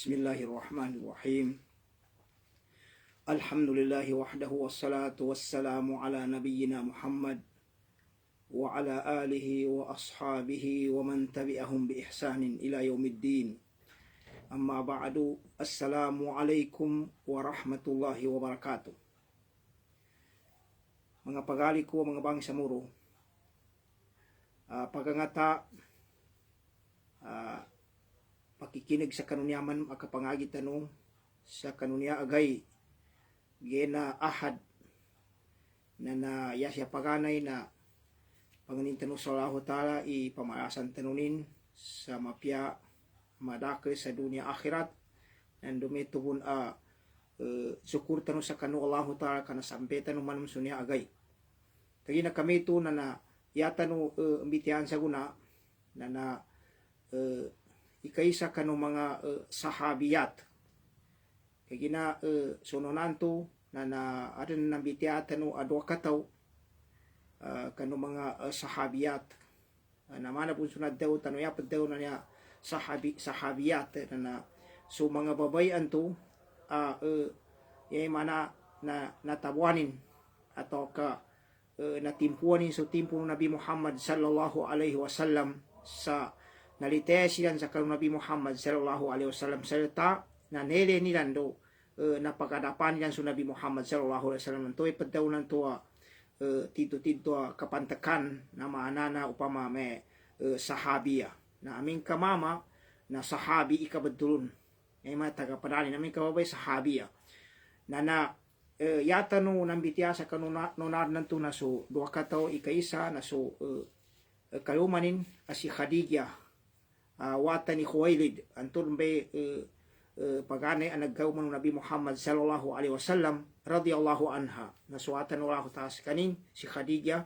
Bismillahirrahmanirrahim. Alhamdulillahi wahdahu wassalatu wassalamu ala nabiyyina Muhammad wa ala alihi wa ashabihi wa man tabi'ahum bi ihsanin ila yaumiddin. Amma ba'du. Assalamu alaikum warahmatullahi wabarakatuh. Mga pagali ko, mga bangsa muro, pagangata pakikinig sa kanunyaman makapangagit sa kanunya agay gena ahad na yasya paganay na panganin tanong sa Allah Ta'ala ipamalasan tanunin sa mapya madakil sa dunia akhirat nan dumitubun syukur tanong sa kanu Allah Ta'ala kana sampai tanong manum sunya agay kaya na kami ito na yatano ambitihan sa guna na ikaisa kanu mga sahabiyat kaya gina sunonanto na adan nambitiatan no adwa kataw kanu mga sahabiyat na mana pun sunad daw tanu yapad daw na niya sahabiyat na so mga babayan to mana na natabuanin atau ka natimpuanin so timpo ng Nabi Muhammad sallallahu alaihi wasallam sa nalitaya silan sa kanong Nabi Muhammad sallallahu alaihi wasallam salita na nele nilan do napagadapan nilan sa Nabi Muhammad sallallahu alaihi wasallam to ipadaw nan to tito kapantakan na maanana upama may sahabiya na aming kamama na sahabi ikabadulun ay mga tagapadali namin kababay sahabiya na yata no nambitya sa kanunar nanto na so dua kataw ikaisa na so kalumanin asi Khadijah wata ni Khuwailid antun be pagane ang naggaw man Nabi Muhammad sallallahu alaihi wasallam radhiyallahu anha nasuatan Allah ta'ala kanin si Khadijah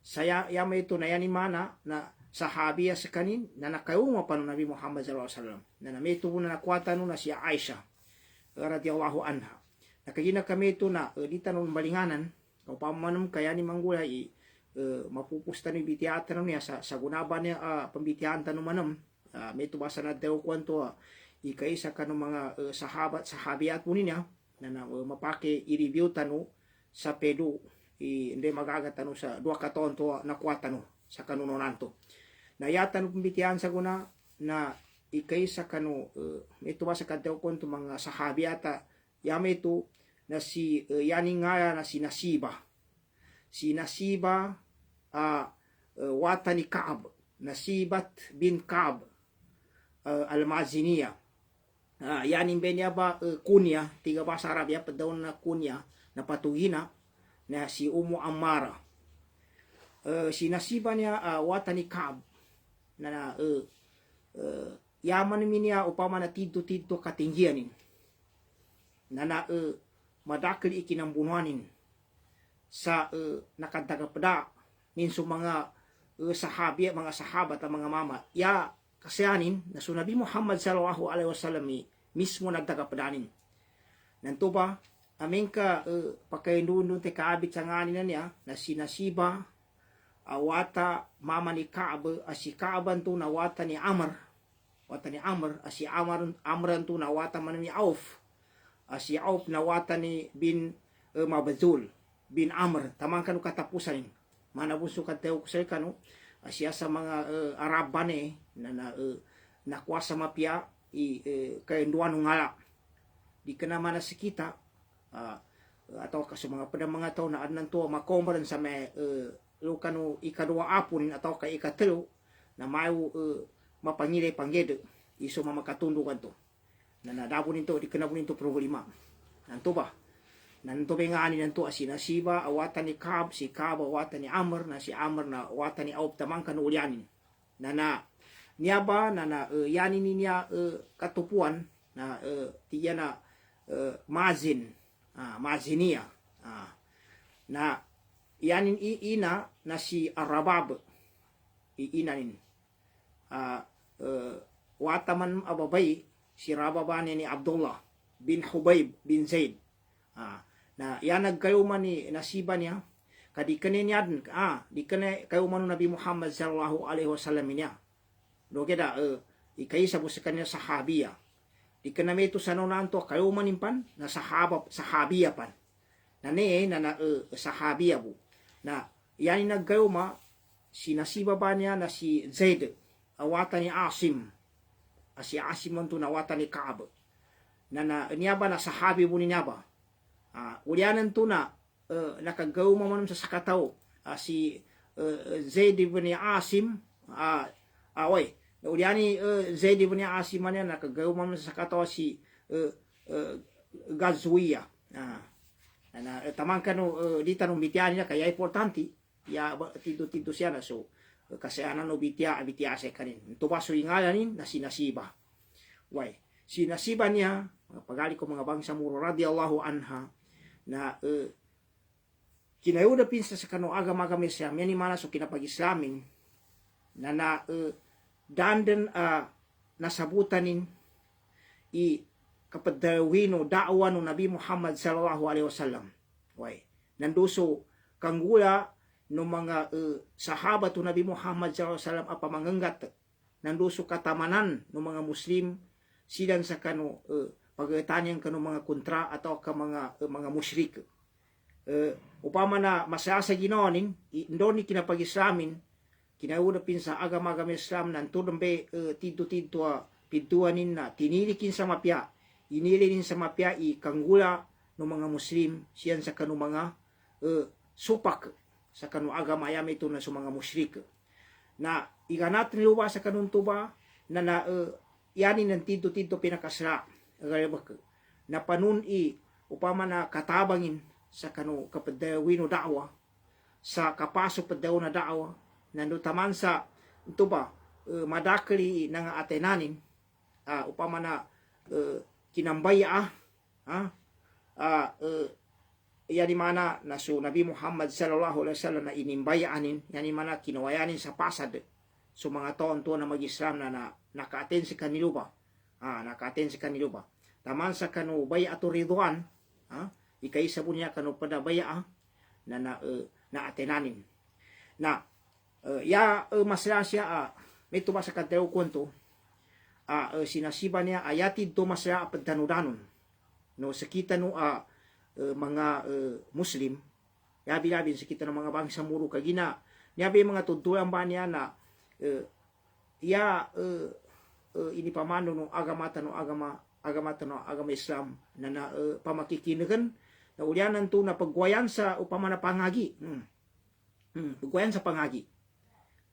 saya yama ito na yan mana na sahabiya sa kanin na nakayuma pa ng Nabi Muhammad sallallahu alaihi wasallam na namito na nakwata no na si Aisha radhiyallahu anha nakagina kami ito na di tanong balinganan o pamanam kaya ni manggulay mapupusta ni bitiyatan niya sa gunaban niya pambitiyan tanong manam may tubasa na daw kwanto ikaisa ka ng mga sahabiyat mo niya na mapake i-review tano sa pedo hindi magagat tano sa dua katon to nakuha tano sa kanunonan to na yatan pambitiyan sa guna na ikaisa kano may tubasa ka daw kwanto mga sahabiyata yame ito na si yaning nga na si Nasiba wata ni Ka'ab Nasibat bin Ka'ab al-Maziniya yanin benya ba kunya tiga bahasa Arab ya padaw na kunya na patugina na si Ummu Ammara si Nasiba niya wata ni Ka'ab na yaman niya upama na tidto katinggianin na madakil ikinambunuanin sa nakadagapada ninso mga sahabi mga sahabat at mga mama ya kasyanin na so Nabi Muhammad sallallahu alaihi wasallam mismo nagdagapadanin nanto ba aming ka pakaindun te kaabit sa nganin na niya na si Nasiba awata mama ni Ka'ab si Ka'aban to nawata ni Amr si Amran to nawata man ni Auf si Auf nawata ni bin Mabazul bin Amr tamang kanu katapusan mana buso kateo kusay kanu siya sa mga Araban na nakuha sa mapya kainduan ng ngala di ka naman nasikita atau sa mga pada mga tao na adnan to makombaran sa may kanu ikadua apun atau kay ikatelo na mayu mapangilay panggede iso mamakatundungan to na nadabo nito di ka nabo nito problema nanto ba nanto bengani nanto si Nasiba awatan ni Ka'ab si Ka'ab awatan ni Amr na si Amr na awatan ni Auf tamang kanu ulyanin na niya ba na yanin niya katupuan na tiya na maziniya na yanin ina na si Arabab iinanin wataman ababay si Rababani ni Abdullah bin Hubayb bin Zaid na yan nagkayuman ni Nasiba niya kadi kanin yan di kane kayuman Nabi Muhammad sallallahu alaihi wasallam niya do keda ikaysa po sa kanya sahabiya di kanami ito sa nanto kayo manimpan na sahabiya pan na ne na sahabiya bu na yani naggayuma sinasiba ba niya na si Zaid awatan ni Asim si Asim man to nawatan ni Kaab na niya ba na sahabi bu niya ba ulyanan to na nakagauma man sa sakataw si Zaid ibn Asim way ulyani Zaid ibn Asim man nakagauma man sa sakataw si Gazwiya na tamang kano di tanong bitian niya kaya importante ya tito siya na so kasi no bitia sa kanin ito ba so ingalanin na sinasiba way sinasiba niya pagali ko mga bangsa muro radiyallahu anha na kinayuda pinsa sa kano agam-agam siya yani mana so kinapag-islamin na dandan nasabutanin i kapadawino da'wa no Nabi Muhammad sallallahu alaihi wasallam way nanduso kanggula no mga sahabat no Nabi Muhammad sallallahu alaihi wasallam apamanganggat nanduso katamanan no mga Muslim silan sa kano pagtanyan kano mga kontra atau ka mga musyrik upama na masasa ginonin indoni kinapag-islamin kinauda pinsa agam-agam Islam nan tudambe tidto pintuanin na tinilikin sa mapya inilinin sa mapya i kanggula no mga Muslim siyan sa kanu mga supak sa kanu agama ayam ito na sa mga musyrik na iganat niluwa sa kanun tuba na yani ng tidto pinakasra na panun i upama na katabangin sa kanu kapadawino da'wa sa kapasok padaw na da'wa nandutaman sa tuba madakli nga atenanin upama na kinambaya yani mana na so Nabi Muhammad sallallahu alaihi wasallam na inimbayaanin yani mana kinawayanin sa pasad so mga tonto na mag-Islam na naka-attend sa kanilo ba naka-attend sa kanilo ba taman sa kanu bay'atu ridwan ikaysa po niya kanu pada baya na atenanin na masaya siya may tuba sa kantayo kwento sinasiba niya ayatid to masaya pagdanudanon no sakita no mga Muslim yabi sakita no mga bangsa muro kagina yabi mga tutulan ba niya na ini pamano no agama Islam na pamakikinagan na ulyanan to na pagwayan sa upama na pangagi pagwayan sa pangagi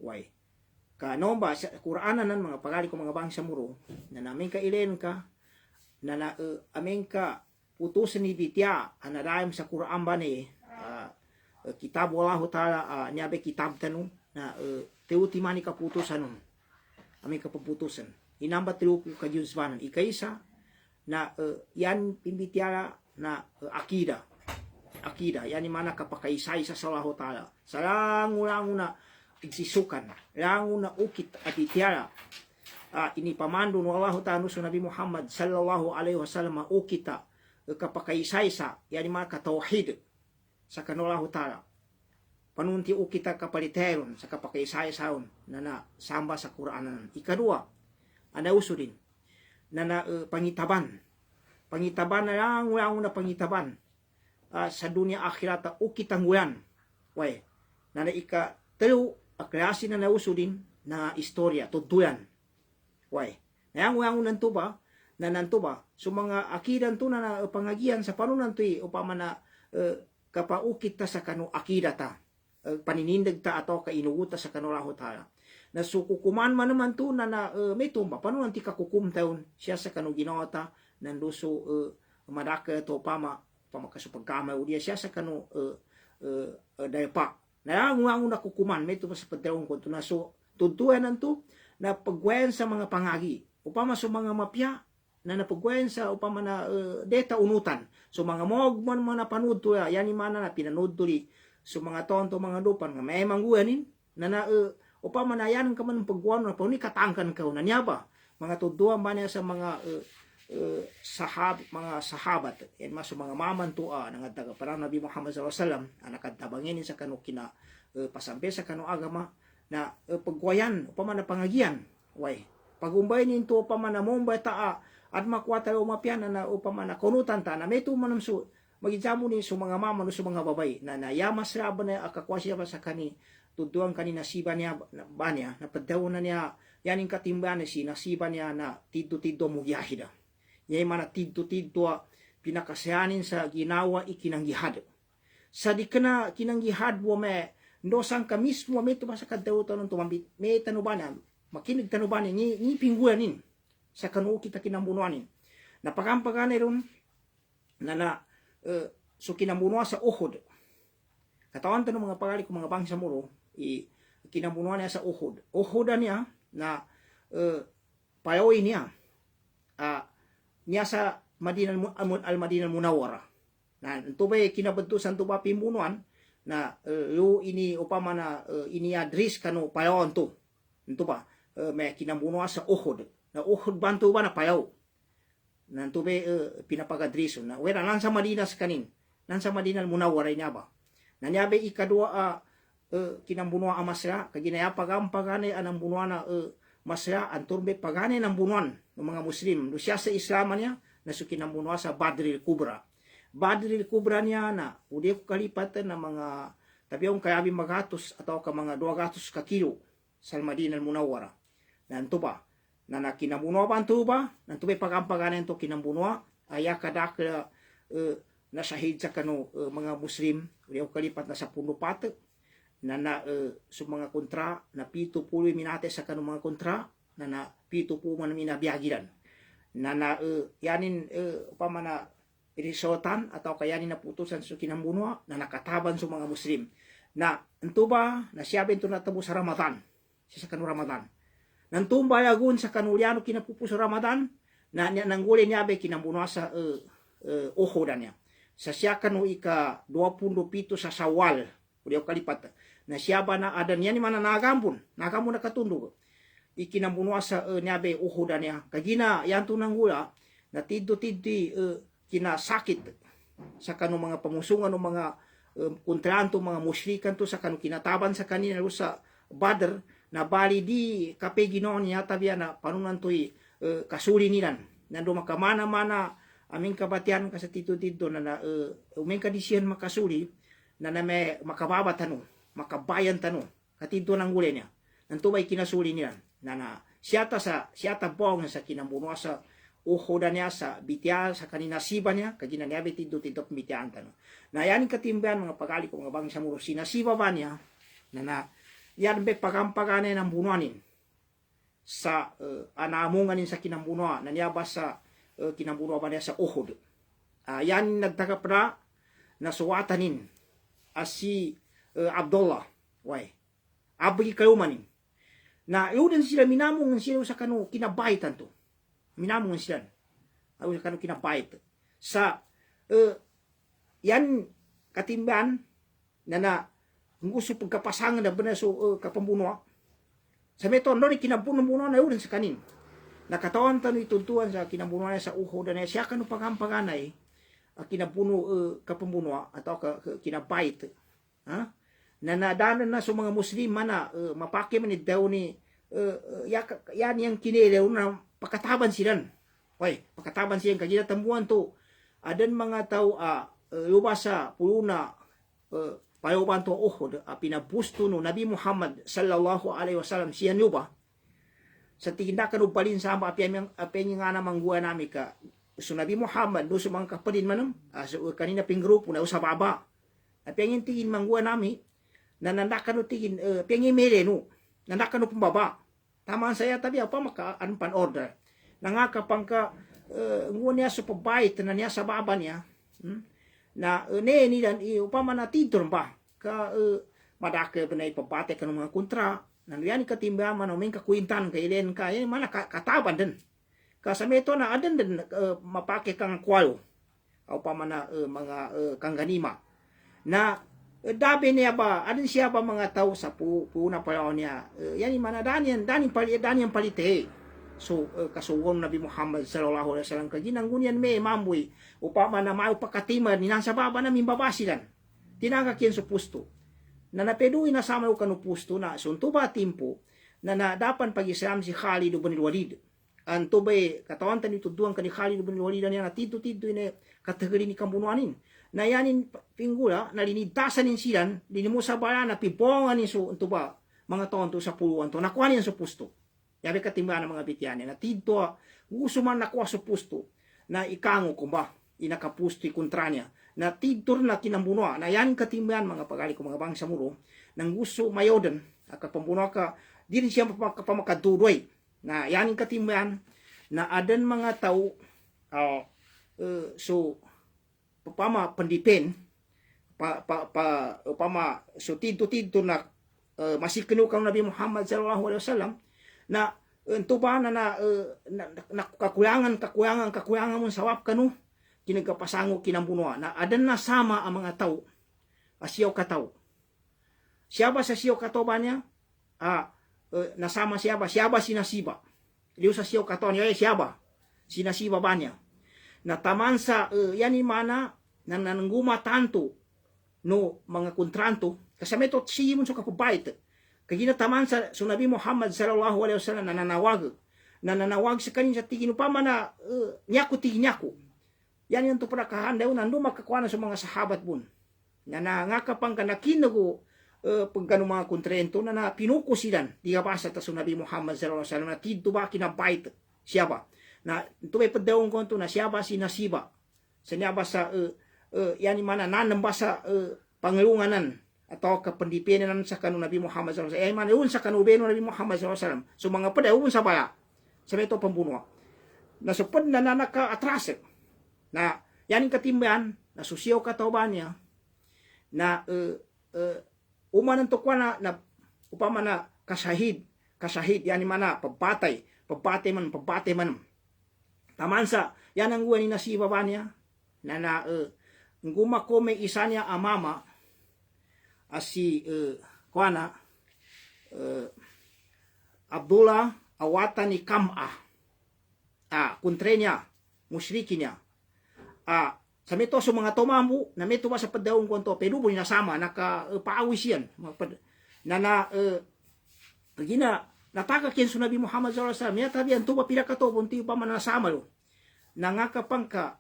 way kano ba sa Qur'an nan mga pagali ko mga bangsa muro na namin ka ilen ka na amin ka putusan ni bitya anadayam sa Qur'an ba ni kitab Allah taala niabe kitab tanu na teutimani ka putusan nun amin ka putusan inamba tiluku ka juzbanan ikaisa na yan pimbitya na akida yani mana kapakaisay sa Allah taala salangulangu na igsisukan langu na ukit at itiara ini pamando no Allah ta'ala sa Nabi Muhammad sallallahu alaihi wasallam ukita kapakaisay sa yani mga katawhid sa kanula ta'ala panunti ukita kapaliteron sa kapakaisay saon na samba sa Qur'anan ikadua ana usudin na pangitaban na lang na pangitaban sa dunia akhirat ukitang ulan way na ika telu klase na nausudin na istorya tutuyan way nayang nanto ba so mga akidan to na pangagian sa panunan to upama na kapaukit ta sa kanu akida ta paninindag ta ato kainuuta sa kanu laho ta na sukukuman man naman to na may tumba panunan ti kakukum taon siya sa kanu ginawa ta nanduso madaka to pamakasupagkama udia siya sa kanu daypa na ang nakukuman may ito sa pagdawang ko na so tutuan nanto na pagwayan sa mga pangagi upama sa mga mapya na napagwayan sa upama na deta unutan so mga mogman mga panud to yani mana na pinanud to so mga tonto mga dupan nga may mangguanin na upama na yan ka man pagwan na pauni katangkan ka na niya ba mga tuduan ba niya sa mga mga sahabat yan maso mga maman to nga taga parang Nabi Muhammad sallallahu alaihi wasallam nakadabangin sa kanu kina pasampe sa kanu agama na pagwayan upama na pangagian way pagumbay ninto upama na mombay ta at makuwata o mapiana na upamana konutan ta na meto manam su magijamu ni su mga mama no su mga babay na nayamas raba na akakwasya ba sa kani tuduan kani nasiba niya ba niya na padaw na niya yaning katimban si nasiba niya na tiddo mugyahida yay mana tiddo pinakasayanin sa ginawa ikinanggihad sa di kana kinanggihad wo me ndosang ka mismo me to sa kadaw tanon tumambit me tanubanan makinig tanubanin ni pingguanin sa kanu kita kinambunuanin napakampagane ron na so kinambunuan sa Uhud katawan tanong mga pagali ko mga bangsa mo kinambunuan niya sa Uhud niya na payawi niya niya sa Madinah Munawwara na tubay kinabadtusan tuba pimbunuan na ini upama na ini address kanu payawan to ba may kinambunuan sa Uhud na Uhud bantu ba na payaw na tubay pinapagadriso na wala nan sa Madinah kanin nan sa Madinah Munawwara niya ba na niya ba ikadua kinambunuan amasra kaginaya pagampagane anang bunuan na masra anturbe pagane ng bunuan ng mga Muslim do siya sa Islam niya na su kinambunuan sa Badril Kubra niya na udi ko kalipatan na mga tabiyong kayabi magatos atau ka mga 200 ka kilo sa Madinah Munawwara nanto ba na nakinambunuan ba anto ba nanto ba pagampagane to kinambunuan aya kadak na shahid sa kanu mga Muslim udi ko kalipat na sa punupat na sa mga kontra na 70 minate sa kanong mga kontra na 70 man minabiyagiran na yanin pamana irisotan atau kayanin na putusan sa kinambunuan na nakataban sa mga Muslim na entuba na siya bento natabo sa Ramadan sa kanong Ramadan nantumba yagun sa kanulyano kinapupo sa Ramadan na nangguli niya be kinambunuan sa Uhud niya sa siya kanu ika 27 sa Sawal udi kalipat na siya ba na adan niya ni mana nagambun na katundog ikinambunuan sa niyabe Uhud niya kagina yan to nang gula na tiddi kinasakit sa kanong mga pamusungan ng mga kontranto mga musyrikan to sa kanong kinataban sa kanina sa Badr na bali di kape ginoon niya tabiya na panunan to'y kasuli nilan nando makamana-mana aming kabatian ka sa tito-tito na umeng kadisyan makasuli na may makababa tanong makabayan tanong katito ng guli niya nanto may kinasuli niya na siyata bong sa kinambunuan sa Uhud niya sa bitya sa kanina siba niya kagina niya betiddo bityan tanong na yan katimbayan mga pagali ko mga bangsa mo sinasiba ba niya na yan be pagampagane ng bunuanin sa anamunganin sa kinambunuan na niya ba sa kinambunuan ba niya sa Uhud yan nagtagapra na suwatanin si Abdullah way abgi kayo manin na yun sila minamong sila sa kanu kinabaitan to minamong sila sa kanu kinabait sa yan katimban na gusto pagkapasangan na ba so kapambunuan sa meton doon kinambunuan na yun sa kanin nakatawan tanong ituntuan sa kinambunuan sa Uhud na siya kanu pagampaganay kinabuno kapambunuan atau kinabait na nadanan na sa mga Muslim na mapake man daw ni yan yung kinilaw na pakataban sila. Oy, pakataban sila kagina tambuan to. Adan mga tao luba sa puluna payoban to Uhud pinabusto no Nabi Muhammad sallallahu alaihi wasallam siya ba sa tindakan ubalin sa apian nga na mangguan nami ka so Nabi Muhammad do sa mga kapatid manam so kanina ping grupo na usa baba apian tingin mangguan nami na nandakan tingin piang imere no nandakan pambaba tama saya tabi apa maka anpan order nangakapang ka nguan niya sa pabait na niya sa baba niya na ni dan upama na titor pa ka madake benay pabate kan mga kontra nan yan katimba man umeng kakuintan kay len ka mana kataban din kasameto na adan din mapake kang kwalo upama na mga kangganima na dabi niya ba adin siya ba mga tao sa puna pa niya yan mana danian palite so kasuwon Nabi Muhammad sallallahu alaihi wasallam kaginang gunyan me mamboy upama na mau pakatima ni nasa baba na mimbabasilan tinaga kian sa pusto na napeduin na sama kanu pusto na sunto ba timpo na nadapan pag-Islam si Khalid ibn Walid anto bay katawan tani tuduan kani Khalid bin Walid na titu ini kategori ni kambunuanin na yanin pinggula na linitasan nin silan linimusa bala na pipongan ni so unto ba mga taon to sa puluan to nakuha niyan sa pusto yabi katimbangan ng mga bityan na tidto gusto man nakuha sa pusto na ikango kumba inakapusto kontra niya na tidtor na kinambunwa na yan katimbangan mga pagali ko mga bangsa muro nang gusto mayodan akapambunwa ka di rin siya kapamakaduroy na yaning katimbayan na adan mga tao so upama pendipen upama so tidto na masih kinukang Nabi Muhammad sallallahu alaihi wasallam na entuba na kakulangan mo sawap kanu kinagapasango kinambunwa na adan na sama ang mga tao asiyaw kataw siya ba sa siyaw kataw ba niya nasama siya ba sinasiba liu sa siyaw katawan niya siya ba sinasiba ba niya na tamansa yani mana na nanangguma tanto no mga kontranto kasama ito siya mo sa kapabait kagina tamansa so Nabi Muhammad sallallahu alaihi wasallam nananawag sa kanin sa tigin upama na nyako tigin nyako yan yung to para kahanda nando makakuha na sa mga sahabat bun na nangakapang kanakinago pagkano mga kontrento na pinuko silan di ka basa ta sa Nabi Muhammad sallallahu alaihi wasallam na tidto ba kinabait siya ba na ito may padawang konto na siya ba sinasiba sa niya ba sa yani mana nanamba sa pangalunganan atau kependipinan sa kanu Nabi Muhammad sallallahu alaihi wasallam man sa kanu beno Nabi Muhammad sallallahu alaihi wasallam so mga padawon sa bala sa ito pambunuwa na supad na nakaatrase na yaning katimbayan na susiyaw katawaban niya na umanan to kwa na upama na kasahid yani mana pagpatay man tamansa yan ang guwan ni nasiba ba niya na ngumako may isa niya amama asi kuana Abdullah awatan ni Kam'ah kontre niya musyriki niya sa mito so mga tomamu na mito ba sa padawong konto pero mo nasama nakapaawis yan gina nataka kin sa Nabi Muhammad sallallahu alaihi wasallam yata biyan tuba pila ka to bunti pa man nasama lo nangakapang ka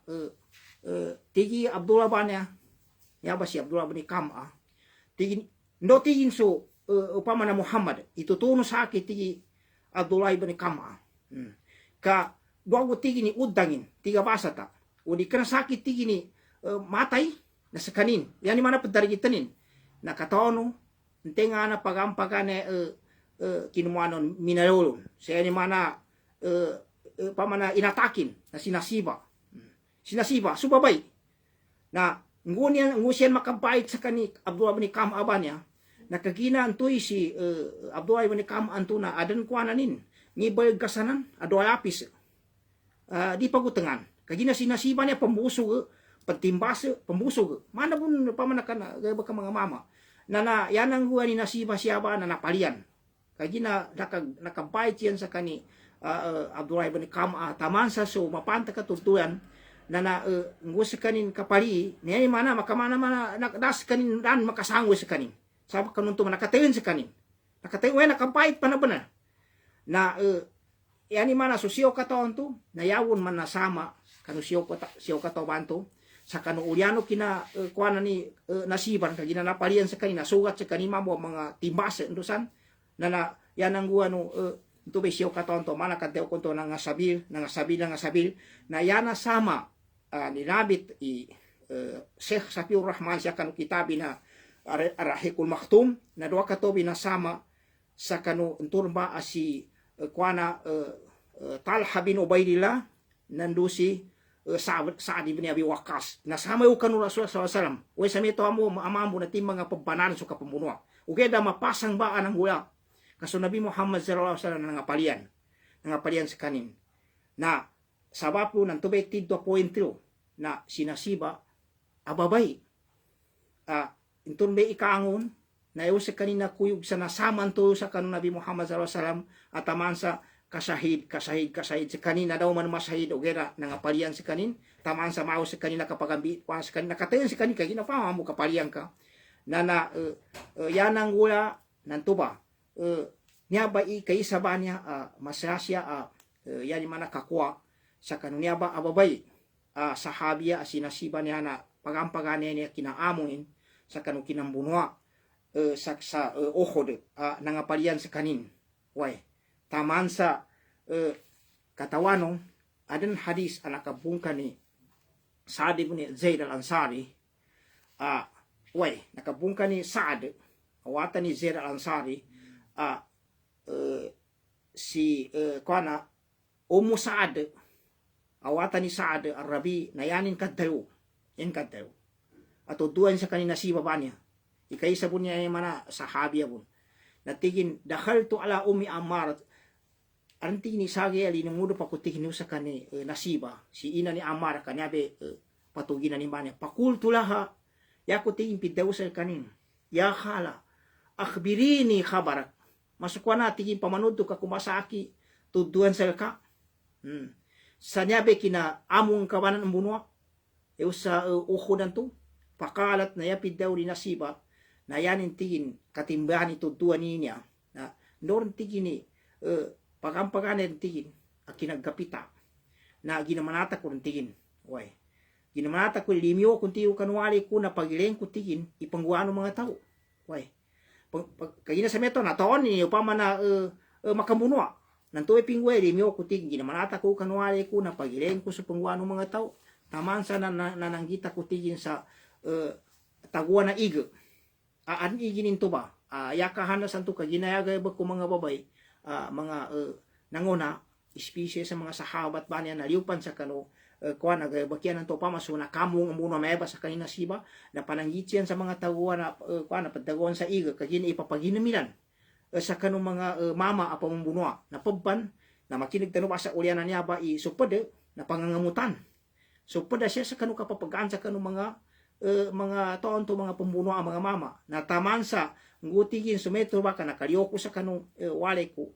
tigi Abdullah ba niya ba si Abdullah bin Kam'ah tigin so upama na Muhammad itutuno sa akin tigi Abdullah bin Kam'ah ka bago tigi ni udangin tiga basa ta o di kana sakit tigi ni matay na sa kanin yani mana padarigitanin nakataono tenga na pagampagane kinumanon minalolo sa yani mana pamana inatakin na sinasiba subabay na ngusiyan makabait sa kani Abdullah bin Kam'ah niya nakagina antoy si Abdullah bin Kam'ah na adan kuananin ngibay kasanan ado lapis di pagutengan kagina sinasiba niya pambusog pagtimbas pambusog mana pun pamanakan baka mga mama na yan ang huwa ni nasiba siya ba na napalian kagina nakabait yan sa kani Abdullah ibn Kam'ah taman sa so mapanta katutuyan na ngusa kanin kapali ni mana makamana mana nakdas kanin dan makasango sa kanin sa kanunto nakatayon sa kanin nakatayon nakabait pa na ba na yani mana susiyo katawan to nayawon man nasama kanu siyo katawan to sa kanu uliano kina kuana ni nasiban kagina napalian sa kanina sugat sa kanima mo mga timbas endusan na yan ang guano to be siyo katawan to mana kadeo konto nang sabil na yana sama nilabit Sheikh Safiur Rahman siya kanu kitabi na Ar-Rahiqul Maktum na duwa ka to binasama sa kanu turba asi kuana Talha bin Ubaidillah nandusi Sa'ad ibn Abi Waqqas nasama yung kanu Rasul sallallahu alaihi wasallam we sa mito amo amambo na tim mga pagbanan so kapambunuwa ugeda mapasang baan ang hula kaso Nabi Muhammad sallallahu alaihi wasallam nangapalian sa kanin na sababu ng tubig tidto pointro na sinasiba ababay intun be ikaangon na iyo sa kanina kuyog sa nasaman to sa kanu Nabi Muhammad sallallahu alaihi wasallam ataman sa kasahid sa kanina daw man masahid o gera nangapalian sa kanin tamaan sa mao sa kanina kapagambi pa sa kanina katayon sa kanin kay ginapa mo kapalian ka na yan ang gula nan tuba niya ba kay isa ba niya masasya yani mana kakwa sa kanunya ba ababay sahabia asinasiba niya na pagampagane niya kinaamuin sa kanu kinambunwa sa ohod nangapalian sa kanin way taman sa katawanong adan hadis anak kabungka ni Sa'd ibn Zaid al-Ansari way nakabungka ni Sa'd awatan ni Zaid al-Ansari si kuana Ummu Sa'd awatan ni Sa'd ar-Rabi nayanin kaddayo yan kaddayo atau duan sa kanina si babanya ikaisa pun niya mana sahabi pun natigin dakhaltu ala ummi Ammar anti ni sage ali ni mudo pakutigin sa kani nasiba si ina ni Ammar kanyabe patugina ni banya pakultu laha ya kutigin pidaw sa kanin ya khala akhbirini khabarak masukwana tigin pamanud ka kumasaki tuduan sa ka sanyabe kina amung kabanan ang bunwa sa ukhudan tu pakalat na yapid daw ni nasiba na yanin tigin katimbahan ito tuwa niya na noron tigin ni pagampaganan tigin kinagkapita na ginamanata ko tigin way ginamanata ko limyo kung tiyo kanwali ko na pagileng ko tigin ipangguano mga tao way kagina sa meto na taon ni upama na makamunwa nanto ipingwe limyo ko tigin ginamanata ko kanwali ko na pagileng ko sa pangguano mga tao taman sa nananggita ko tigin sa taguan na iga an iginin to ba yakahanas anto kaginayaga ba ko mga babay mga nanguna species sa mga sahabat ba niya naliupan sa kano kuan nagabakyan anto pa masuna kamong muna meba sa kanina siba na pananggitian sa mga taguan na kuan na padaguan sa iga kagina ipapaginamilan sa kano mga mama apang bunwa na pabban na makinig tano ba sa ulyanan niya ba isupade na pangangamutan so pada siya sa kanu kapapagaan sa kanu mga taon to mga pambuno ang mga mama na taman sa ngutigin sumetro ba kana kalyoko sa kanu wale ko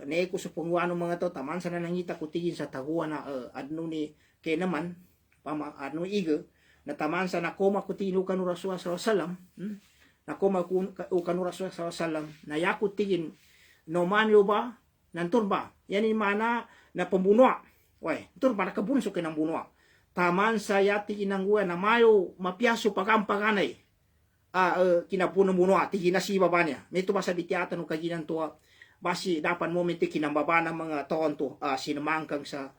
ne ko sa pangwano mga to taman sa nanangita ko tigin sa taguan na adno ni kay naman pama adno iga na taman sa nakoma ko tinu kanu Rasulullah sallallahu alaihi wasallam nakoma ko kanu Rasulullah sallallahu alaihi wasallam na yakot tigin no man yo ba nantur ba yan mana na pambuno way, ito para kabunso kinang bunwa. Taman sa yati inangguan na mayo mapiaso pagampaganay. Kinapuno bunwa, ti ginasiba ba niya. May ito ba sa bitiatan o kaginan to, basi dapan mo minti kinambaba ng mga taon to, sinamangkang sa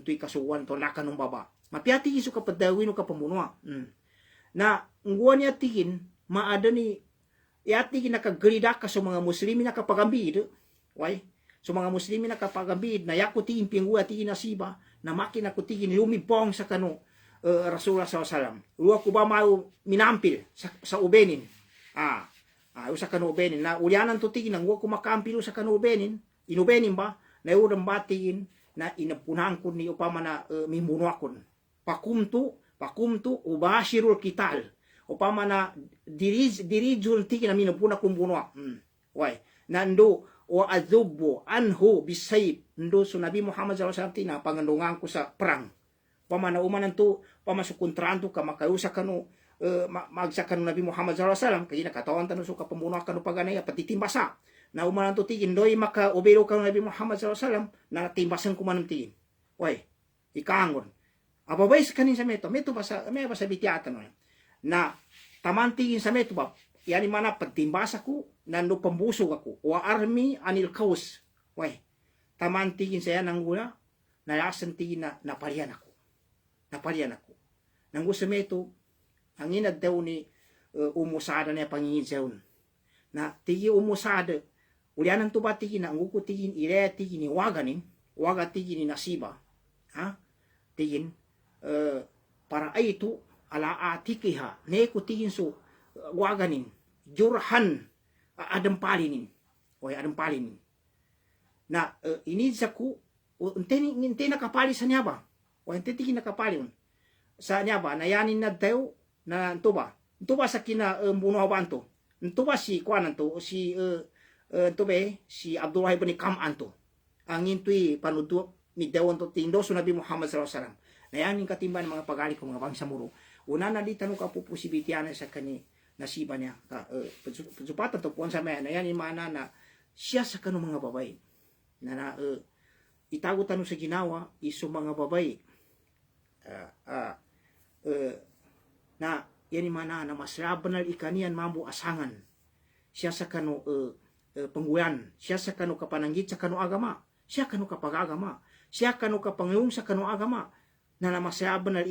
tuy kasuwan to, lakan ng baba. Mapiati iso kapadawin o kapambunwa. Na, nguwan niya tigin, maada ni, yati kinakagrida ka sa mga muslimi na kapagambid. Way, so mga muslimi na kapagambid na yakutiin pingwa tiin nasiba na makina kutiin lumipong sa kanu Rasulullah SAW. Uwa ko ba mau minampil sa ubenin. Sa kanu ubenin na ulyanan to tigin ang uwa ko makampil sa kanu ubenin. Inubenin ba na urang batiin na inapunan ko ni upama na mimunwakon. Pakumtu ubashirul kital. Upama na dirijul tigin na minapuna kong bunwa. Why? Nando o azubo anhu bisayib ndo so Nabi Muhammad SAW na pangandungan ko sa perang pamana umanan to pamasukontraan to ka makausa kanu magsakan Nabi Muhammad SAW kay nakatawan tanu so kapambuno kanu paganay patitimbasa na umanan to tigin doy maka obero kanu Nabi Muhammad SAW na timbasan ko manum tigin way ikangon ababay sa kanin sa meto ba sa bitiatan na taman tigin sa meto ba yani mana pagtimbasa ko nando pambusog ako wa army anil kaus way taman tigin saya nang gula nalasan tigin na naparian ako nang gusto meto ang inad daw ni umusada na pangingin na tigi umusada ulianan to ba tigin na ang uko tigin ire tigin ni waga tigin ni nasiba tigin para ay ito ala atikiha ne ko tigin so waganin jurhan adampalinin na ini zaku inte nakapali sa niya ba o inte tigin nakapali sa niya ba na yanin na daw na ito ba sa kina buno banto ito ba si kuanan to si si Abdullah ibn Kam'an to ang intoy panudo ni dawon to tindo so Nabi Muhammad sallallahu alaihi wasallam na yanin katimban mga pagali ko mga bangsa muro una na di tanong ka puposibitiana sa kani nasiba niya pagzupatan to puan sa maya na yan imana na siya sa kanong mga babay na itago tanu sa ginawa iso mga babay na yani mana na masrabanal ikanian mambu asangan siya sa kano pengguyan siya sa kano kapananggit sa kano agama siya kano kapagagama siya kano kapangayong sa kano agama na masrabanal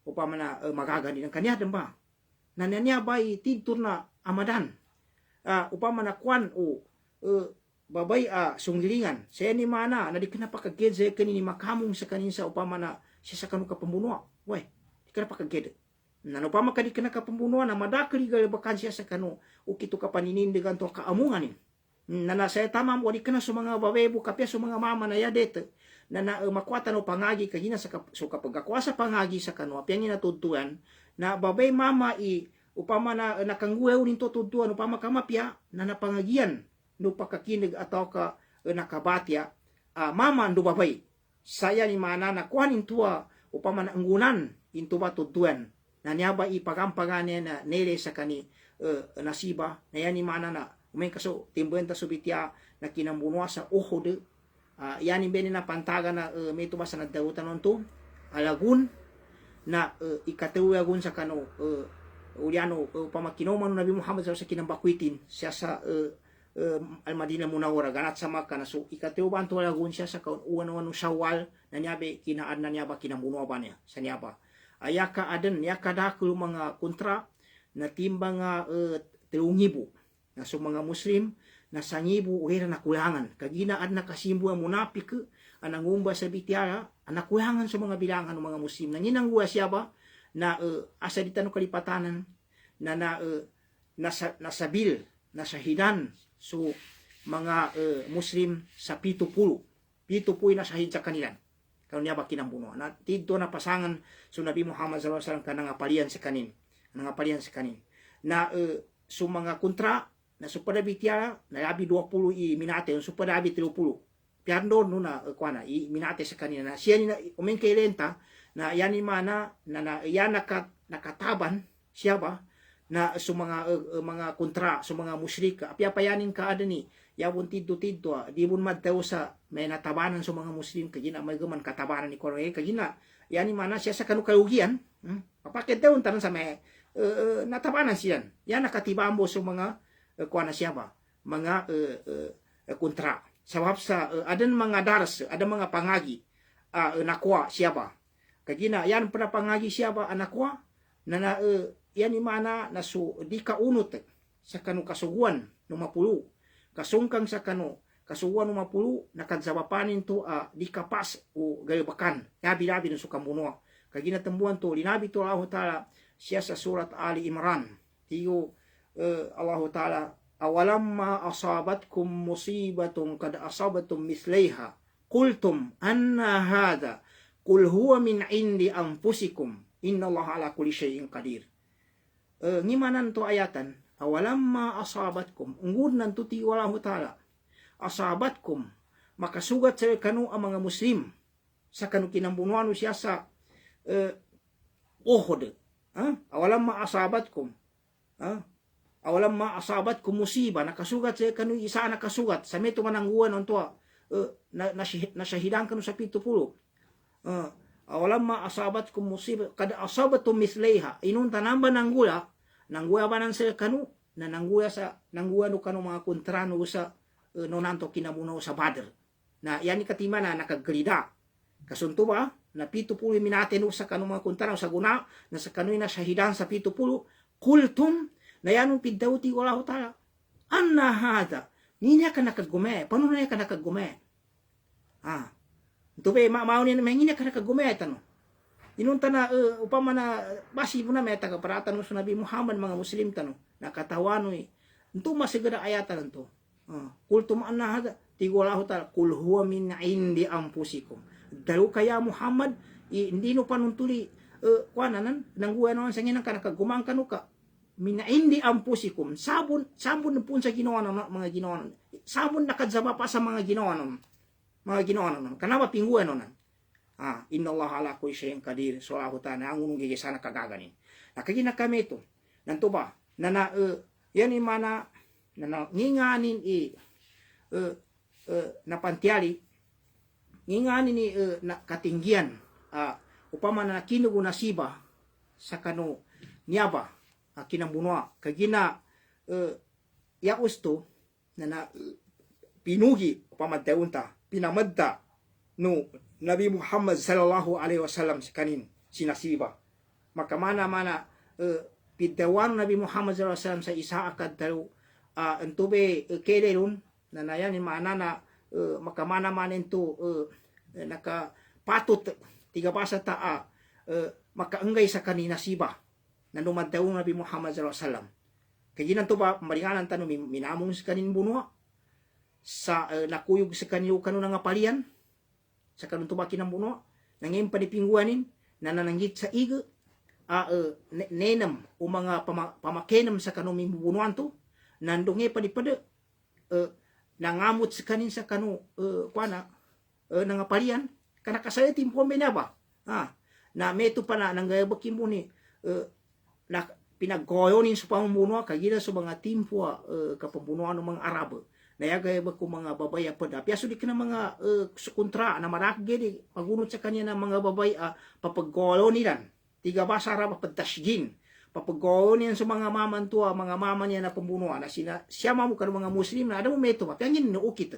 upama na magagani ng kanya ba na niya bay tidtur na amadan upama na kwan babay sunggilingan saya ni mana na di kena pakaged saya kanini makamong sa kanin sa upama na siya sa kanu kapambunuan way di kena pakaged na upama ka di kena kapambunuan na madakli galabakan siya sa kanu ukito kapaninindigan to kaamungan na saya tamam wadi kena sa mga babebu kapya sa mga mama na yadet na makwata no pangagi kagina sa kapagakwasa pangagi sa kanu apyan natutuan na babay mama upama na nakangguew ninto tutuan upama kamapya na napangagian no pagkakinig ataw ka nakabatya mama ando babay saya ni mana na kuanin tua upama na anggunan into ba tutuan na niya ba ipagampagane na nere sa kani nasiba na yan ni mana na umay kaso timbuan ta subitya na kinambunwa sa uhod yan ni beni na pantaga na may tuba sa nagdautan nonto alagun na ikatuwagun sa kano uliano pamakinoman Nabi Muhammad sa kinambakwitin siya sa Al-Madinah Munawwara ganat sa Makkah na so ikateo banto lagun siya sa kaun uwan Syawal na niyabe kinaan na niya ba kinambuno ba niya sa niya ba ayaka aden niya kadakul mga kontra na timbang 3,000 na so mga Muslim na sa ngibu uwera na kulangan kaginaan na kasimbu ang munapik anangumba sa bitiara anakulangan sa mga bilangan ng mga Muslim na ninangguwa siya ba na asa dita no kalipatanan na nasabil nasahidan so mga Muslim sa 70 na sahid sa kanilan karon niya ba kinambuno na tidto na pasangan so Nabi Muhammad sallallahu alaihi wasallam kanang apalian sa kanin na so mga kontra na supada bitiara na labi 20 minate so pada abi 30 piardo no na kuana minate sa kanina na siya ni na umen kay lenta na yani mana na yan nakataban siya ba na so mga kontra so mga musyrika apiapayanin ka adani yawon tidto di bun madtaw sa may natabanan so mga Muslim kagina may guman katabanan ni Korea kagina yani mana siya sa kanu kayugian papakit daw tanan sa may natabanan siya yan nakatibambo so mga kuana siya ba mga kontra sabab sa adan mga daras ada mga pangagi nakwa siya ba kagina yan para pangagi siya ba anakwa na yan ni mana na so di kaunot sa kanu kasuguan no mapulu kasungkang sa kanu kasuguan no mapulu nakadsabapanin to di kapas o gayabakan labi-labi no sukambuno kagina tembuan to linabi to Allah taala siya sa surat Ali Imran tiyo Allah taala awalamma asabatkum musibatun kad asabatum mislaiha qultum anna hadha qul huwa min indi anfusikum innallaha ala kulli syai'in qadir ngimanan to ayatan awalamma asabatkum ungud nan tuti wallahu taala asabatkum makasugat sa kanu ang mga Muslim sa kanu kinambunuan siya sa Uhud awalamma asabatkum awalamma asabatkum musiba nakasugat sa kanu isa nakasugat sa meto manangguan onto nasyahidan kanu sa 70 awalamma asabatkum musiba kada asabatum mislaiha inun tanamba nangguya ba nan sa kanu na nangguya no kanu mga kontrano sa nonanto kinabuno sa Badr na yani katima na nakagrida kasunto ba na 70 minate no sa kanu mga kontrano sa guna na sa kanu na syahidan sa 70 kultum na yanong pidauti wala taala anna hada niya ka nakagume paano na ka nakagume ito ba mao ni na ka nakagume tanong inunta na upama na basi mo na may tagaparatan mo sa Nabi Muhammad mga Muslim tanong nakatawano ito masigara ayatan to kultum anna hada tigwalahu ta'ala kul huwa min indi anfusikum dalu kaya Muhammad hindi no panuntuli kuananan nangguwa naman sa nginang kanakagumang kanuka min indi anfusikum sabon pun sa ginawa ng mga ginawa sabon nakadzaba pa sa mga ginawa ng kanaba pingguan non inna Allah ala kulli syai'in qadir so Allah ta'ala ang unong gigisana kagaganin nakagina kami ito nanto ba na yan ni mana na nginganin napantiali ngingani ni na katinggian upama na kinugo nasiba sa kanu niaba kinambunwa kagina ya usto na pinugi upama taunta pinamadta no Nabi Muhammad sallallahu alaihi wasallam sa kanin sinasiba maka mana pidawan Nabi Muhammad sallallahu alaihi wasallam sa isa akad taru entube kelelun na nayan mana na maka mana ito naka patut tiga basa maka enggay sa kanina siba na lumadaw Nabi Muhammad sallallahu alaihi wasallam kaya to ba maringanan tanong minamong sa kanin bunwa sa nakuyog sa kanyo nga palian sa kanun to ba kinambunwa nangim panipingguanin na nananggit sa iga nenam o mga pamakenam sa kanuming bubunuan to nandungi panipada nangamot sa kanin sa kanu nangapalian kana kasaya timpo ba na meto pa na nanggayabakin mo ni na pinagkoyonin sa pamumuno kagina sa mga timpo kapambunuan ng mga Arabo na yagayabak ko mga babay pada piaso di ka na mga sukontra na marakgedi pagunot sa kanya ng mga babay papagkolonin tiga basa Arab patasgin papagkolonin sa mga mamantua mga mama niya na pambunuan na siya mamu ka mga Muslim na ada mo meto pa piangin na ukit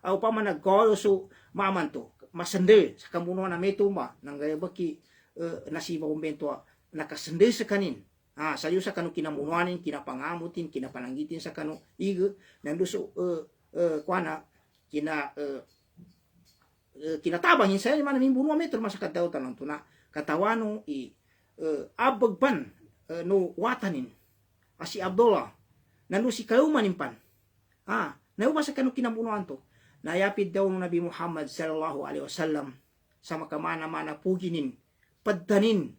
pa man nagkolo so mamanto masende sa kambunuan na meto ba nanggayabaki nasiba kumbento nakasende sa kanin sayo sa kanu kinamunuanin kinapangamutin kinapananggitin sa kanu iga nanduso kinatabangin sa man min bunua metro masa kataw tanong tuna katawano abagpan no watanin si Abdullah nandu si kayo manimpan nayo sa kanu kinamunuan to nayapid daw ng Nabi Muhammad sallallahu alaihi wasallam sa makamana-mana puginin paddanin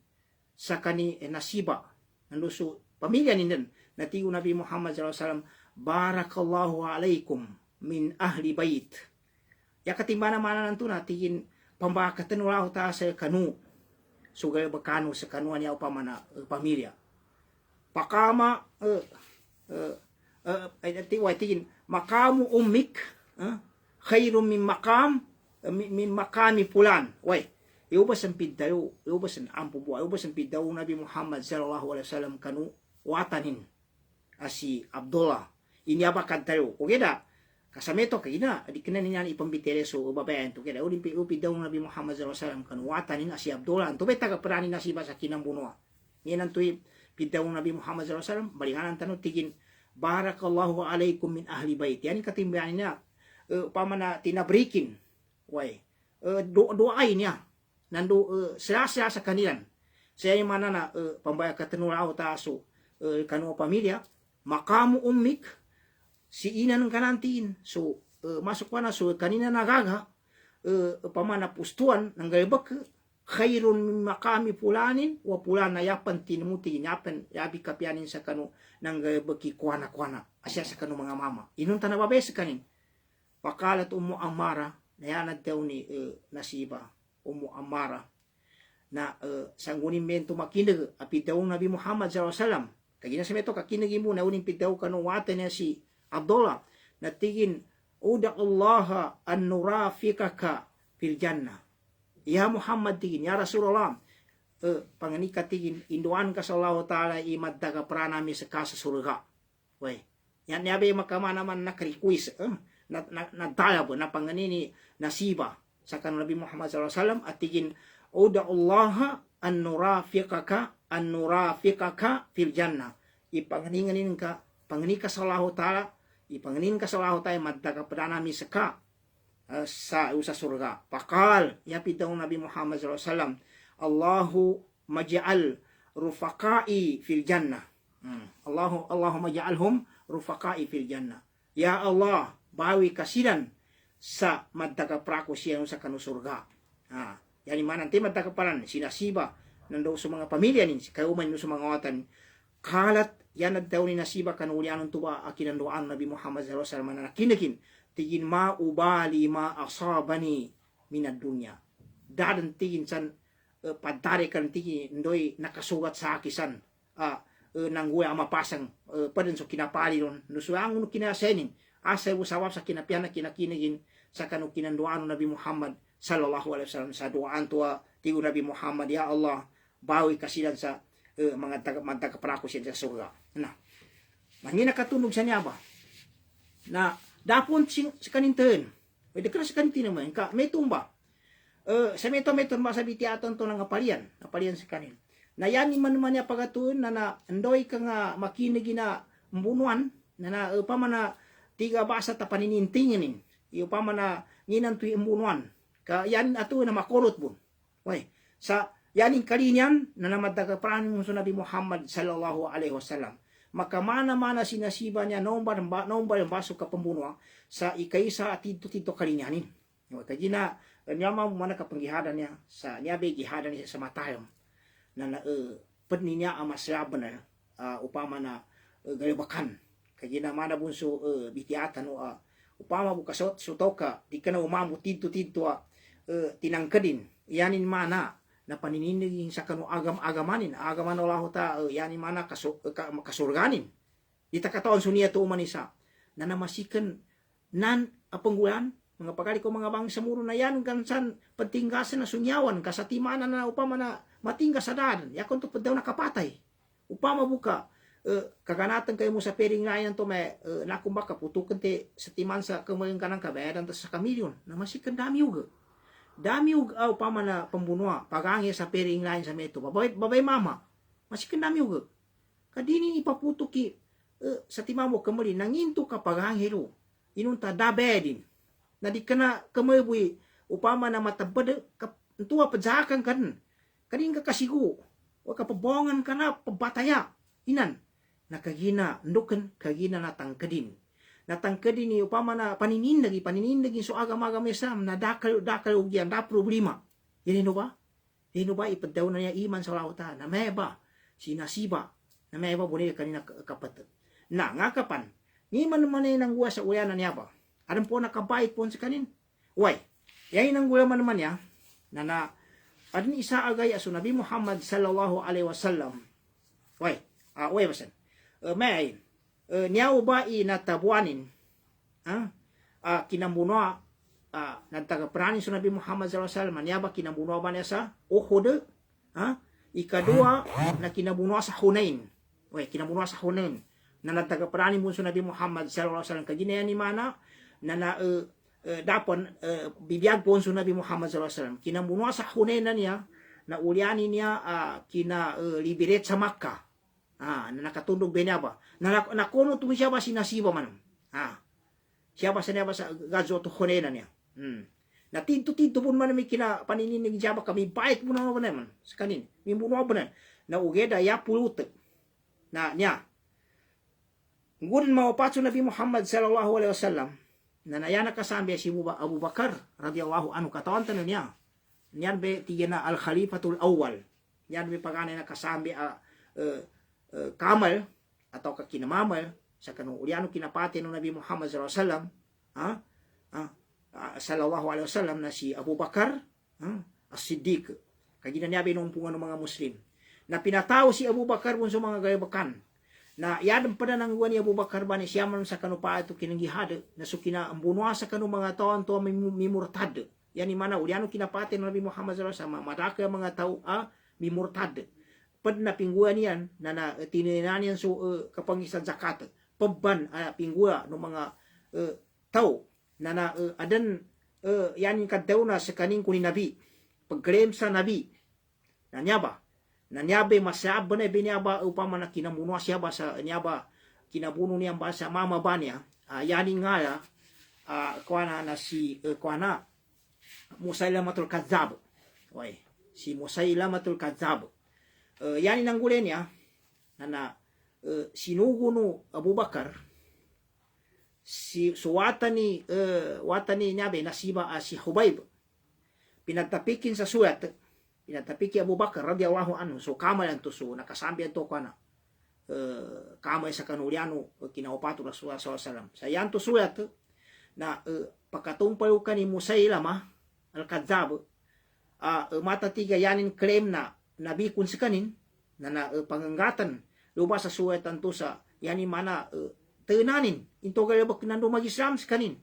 sa kani nasiba nanduso pamilya nindin natigo Nabi Muhammad sallallahu alaihi wasallam barakallahu alaikum min ahli bait ya katimbana mana nanto natigin pambakatan wala ta sa kanu sugay bakano sa kanuan ya upamana pamilya pakama ay tigin makamu ummik khairum min makami fulan way iubas ang pidayo iubas ang ampubo iubas ang pidayo Nabi Muhammad sallallahu alaihi wasallam kanu watanin si Abdullah ini apa tayo o keda kasameto kina di kena niyan ipambitere so babayan to keda ulin pidayo Nabi Muhammad sallallahu alaihi wasallam kanu watanin si Abdullah to beta ka perani nasiba sa kinambunwa nginan to pidayo Nabi Muhammad sallallahu alaihi wasallam balinganan tanu tigin barakallahu alaikum min ahli bait yani katimbayan niya pamana tinabrikin way doain niya nando sila sa kanilan saya yung mana na pambaya katanulaw taso kanu pamilya makamu ummik si ina ng kanantiin so masuk pa na so kanina nagaga pamana pustuan ng gaibak khairun min makami pulanin wa pulan na yapan tinumuti yapan yabi kapyanin sa kanu ng gaibaki kuana asya sa kanu mga mama inun tanababe sa kanin pakalat Ummu Ammara nayanad daw ni nasiba Ummu Ammara na sanggunin mento makinag apid daw Nabi Muhammad sallallahu alaihi wasallam kagina sa meto kakinagi mo na uning pidaw kanu watan niya si Abdullah na tigin uda Allah an nurafikaka fil jannah ya Muhammad tigin ya Rasulullah panganika tigin induan ka sallallahu taala imadda ka pranami sa kasa surga way yan yabe makamana man nakrequest nadaya po na panganini nasiba sa kanang Nabi Muhammad sallallahu alaihi wasallam at tigin uda Allah an nurafikaka fil jannah ipanganinganin ka panganika sallallahu taala ipanganin ka sallallahu taala madda ka pranami sa sa surga pakal yapid daw Nabi Muhammad sallallahu alaihi wasallam Allahu maj'al rufaqai fil jannah Allahumma ja'alhum rufaqai fil jannah ya Allah bawi kasilan sa maddaga prako siya sa kanu surga yani manan te maddaga paran sinasiba nando sa mga pamilya nin si kauman sa mga watan kalat yan daw ni nasiba kanu ulianon tuba akinandoan Nabi Muhammad sallallahu alaihi wasallam na kinakin tigin ma ubali ma asabani minad dunya dadan tigin san padare kan tigin ndoy nakasugat sa akisan nang guya mapasang padin so kinapali ron no suang no kinasenin asay usawap sa kinapian na kinakinigin sa kanu kinanduan Nabi Muhammad sallallahu alaihi wasallam sa doaan tua tigo Nabi Muhammad, ya Allah bawi kasidan sa mga taga kaparaku siya sa surga. Nah, mangina katunog sa niya ba na dapon si kaninten pwede ka sa kanintin naman ka may tumba sa meto ba sa bitiatan to ng apalian sa kanin na yan man niya pagatuon na andoy ka nga makinig na mbunuan na upama na tiga basa ta paninintingin upama na nginan tu imbunuan ka yan ato na makolot bun way sa yaning kalinyan na namadagapan mo sa Nabi Muhammad sallallahu alaihi wasallam maka mana-mana sinasiba niya nombar yung baso ka pembunuh sa ikaisa at tito kalinyanin. Kaya na nyama mana kapanggihadan niya sa nyabe gihadan niya sa matayom na pedni niya amasyaban na upama na galibakan. Kaya na mana bunso bitiatan upama bukasot sutoka di kana umamu tito tinangkedin yanin mana na panininigin sa kanu agamanin agaman Allah ta yani mana kasurganin ita kataon sunia tu umanisa na namasikan nan apenggulan mga pagkali ko mga bangsa muro na yan kan san pentinggasan na sunyawan kasatimana na upama na matingga sa daan yakon to pedaw na kapatay upama buka kaganatan kayo mo sa pering layan to may nakumbaka putukan te setiman sa kemayung kanang kabayaran to sa kamilyon namasikan dami uga dami upama na pembunuh pagangi sa pering lain sa meto babay mama masih dami uga kadini ipaputuki sa timamo kemali nanginto ka pagangi lo inunta dabedin na di kana kemebui upama na matabad tua pejakan kan kadin ka kasigo wa ka pabongan kana pabataya inan nakagina nduken kagina natangkedin ni upama na paninin lagi so agama-agama Islam na dakal ugian da problema. Yan ba? Yan ba ipadaw na niya iman sa Allah Ta'ala na meba sinasiba na meba bunil kanina kapatid. Na nga kapan ni man ng guwa sa uyanan niya ba? Adam po nakabait po sa kanin. Uy, yain ang gula man niya na adin isa agay aso Nabi Muhammad sallallahu alaihi wasallam. Uy, basan. May niya ba inatabuanin kinambuno nagtagapranin sa Nabi Muhammad sallallahu alaihi wasallam niya ba kinambuno ba niya sa Uhud ikadua na kinabuno sa Hunain kinabuno sa Hunain na nagtagapranin mo sa Nabi Muhammad sallallahu alaihi wasallam kagina ni mana na dapon bibiyag po sa Nabi Muhammad sallallahu alaihi wasallam kinambuno sa Hunain na niya na uliani niya kina libiret sa Makkah na nakatundog ba na nakuno tumi siya ba sinasiba man siya ba sa gazo to Hunain niya na tinto pun man may kina panininig siya ba kami bait mo na naman sa kanin may buno ba na ugeda ya pulut na niya ngudin mawapatso Nabi Muhammad sallallahu alaihi wasallam na nayana kasambi si Abu Bakar radhiyallahu anhu katawan tanon niya niyan be tiga na al khalifatul awwal yan be pagana na kasambi kamal atau kinamamal sa kanung uliano kinapati ng Nabi Muhammad sallallahu alaihi wasallam na si Abu Bakar as-Siddiq kagina niya binumpungan ng mga Muslim na pinatao si Abu Bakar kung sa mga gayabakan na yadam pa na ni Abu Bakar ba ni siya man sa kanupa ito kinanggihada na so kinaambunwa sa kanung mga taon to mimurtad yan ni mana uliano kinapati ng Nabi Muhammad sallallahu alaihi wasallam madaka mga tao mimurtad pad na pingguan yan na tininan yan so kapangisan zakat pabban pinggua ng mga tao na adan yan yung kadaw na sa kaning kunin nabi pagklaim sa nabi na nyabe masaba na binyaba upama na kinamuno siya ba sa nyaba kinabuno niya ba sa mama ba niya yaning nga kuana na si kuana Musailamatul Kadzab si Musailamatul Kadzab yan ang gulay niya na sinugo no Abu Bakar so watani niya nasiba si Hubayb pinagtapikin sa suwat pinagtapiki Abu Bakar radhiyallahu anhu so kamalan to so nakasambi to kana kamay sa kanuliano kinaupato Rasulullah sallallahu alaihi wasallam sa yan to suwat na pakatumpaw ka ni Musailama al-Kadzab matatiga yanin claim na nabi kun sa kanin na panganggatan luba sa suwetan to sa yani mana tenanin into galabak nando mag-Islam sa kanin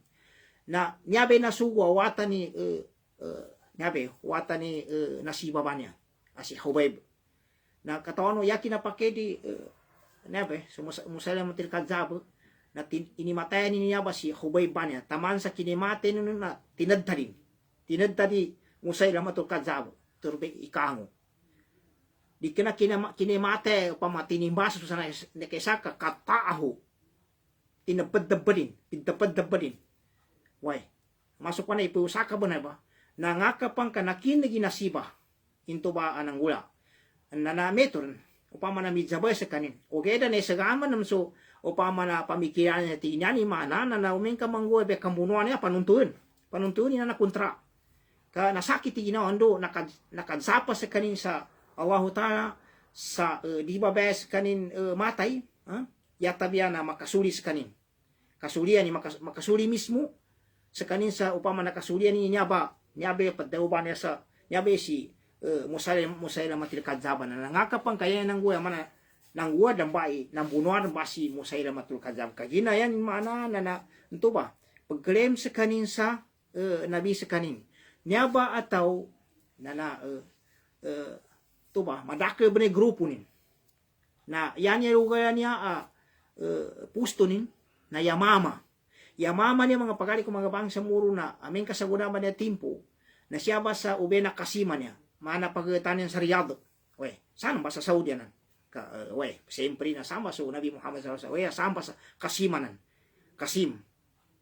na nyabe na sugo wata ni nabe watani nasiba banya asi Hubaib na katawan yakin na pakedi nabe Musailamatul Kadzab na inimatayan niya ba si Hubaib banya taman sa kinimate na tinadtadi Musailamatul Kadzab turbe ikango di kena kinimate upama tinimbaso sa nekesaka kataahu pinapad-dabadin why masuk pa na ipiusaka ba na ba nangakapang kanakin na ginasiba into ba anang gula nanameton upama na midzabay sa kanin o geda na isagaman nam so upama na pamikiran niya tinyani mana na umeng kamanggoy be kamunuan niya panuntuin niya na kontra ka nasakit ginawa ando nakadsapa sa kanin sa Allah Ta'ala sa di ba bes kanin matay yatabiya na makasuli sa kanin kasulian ni makasuli mismo sa kanin sa upama nakasulian ni nyabe padauban niya sa nyabe si Musailamatul Kadzab na nangakapang kaya ng guya mana nang guwa dambai nang bunuan ba si Musailamatul Kadzab kagina yan mana na ito ba pagklaim sa kanin sa nabi sa kanin nyaba ataw ito ba madake ba grupo nin na yan yung lugar niya pusto nin na Yamama niya mga pagari ko mga bangsa muro na aming kasagunaman niya timpo na siya ba sa ube na kasima niya mana pagkatanin sa Riyadh sana ba sa Saudi nan siyempre na sama so Nabi Muhammad sallallahu alaihi wasallam sama sa kasimanan kasim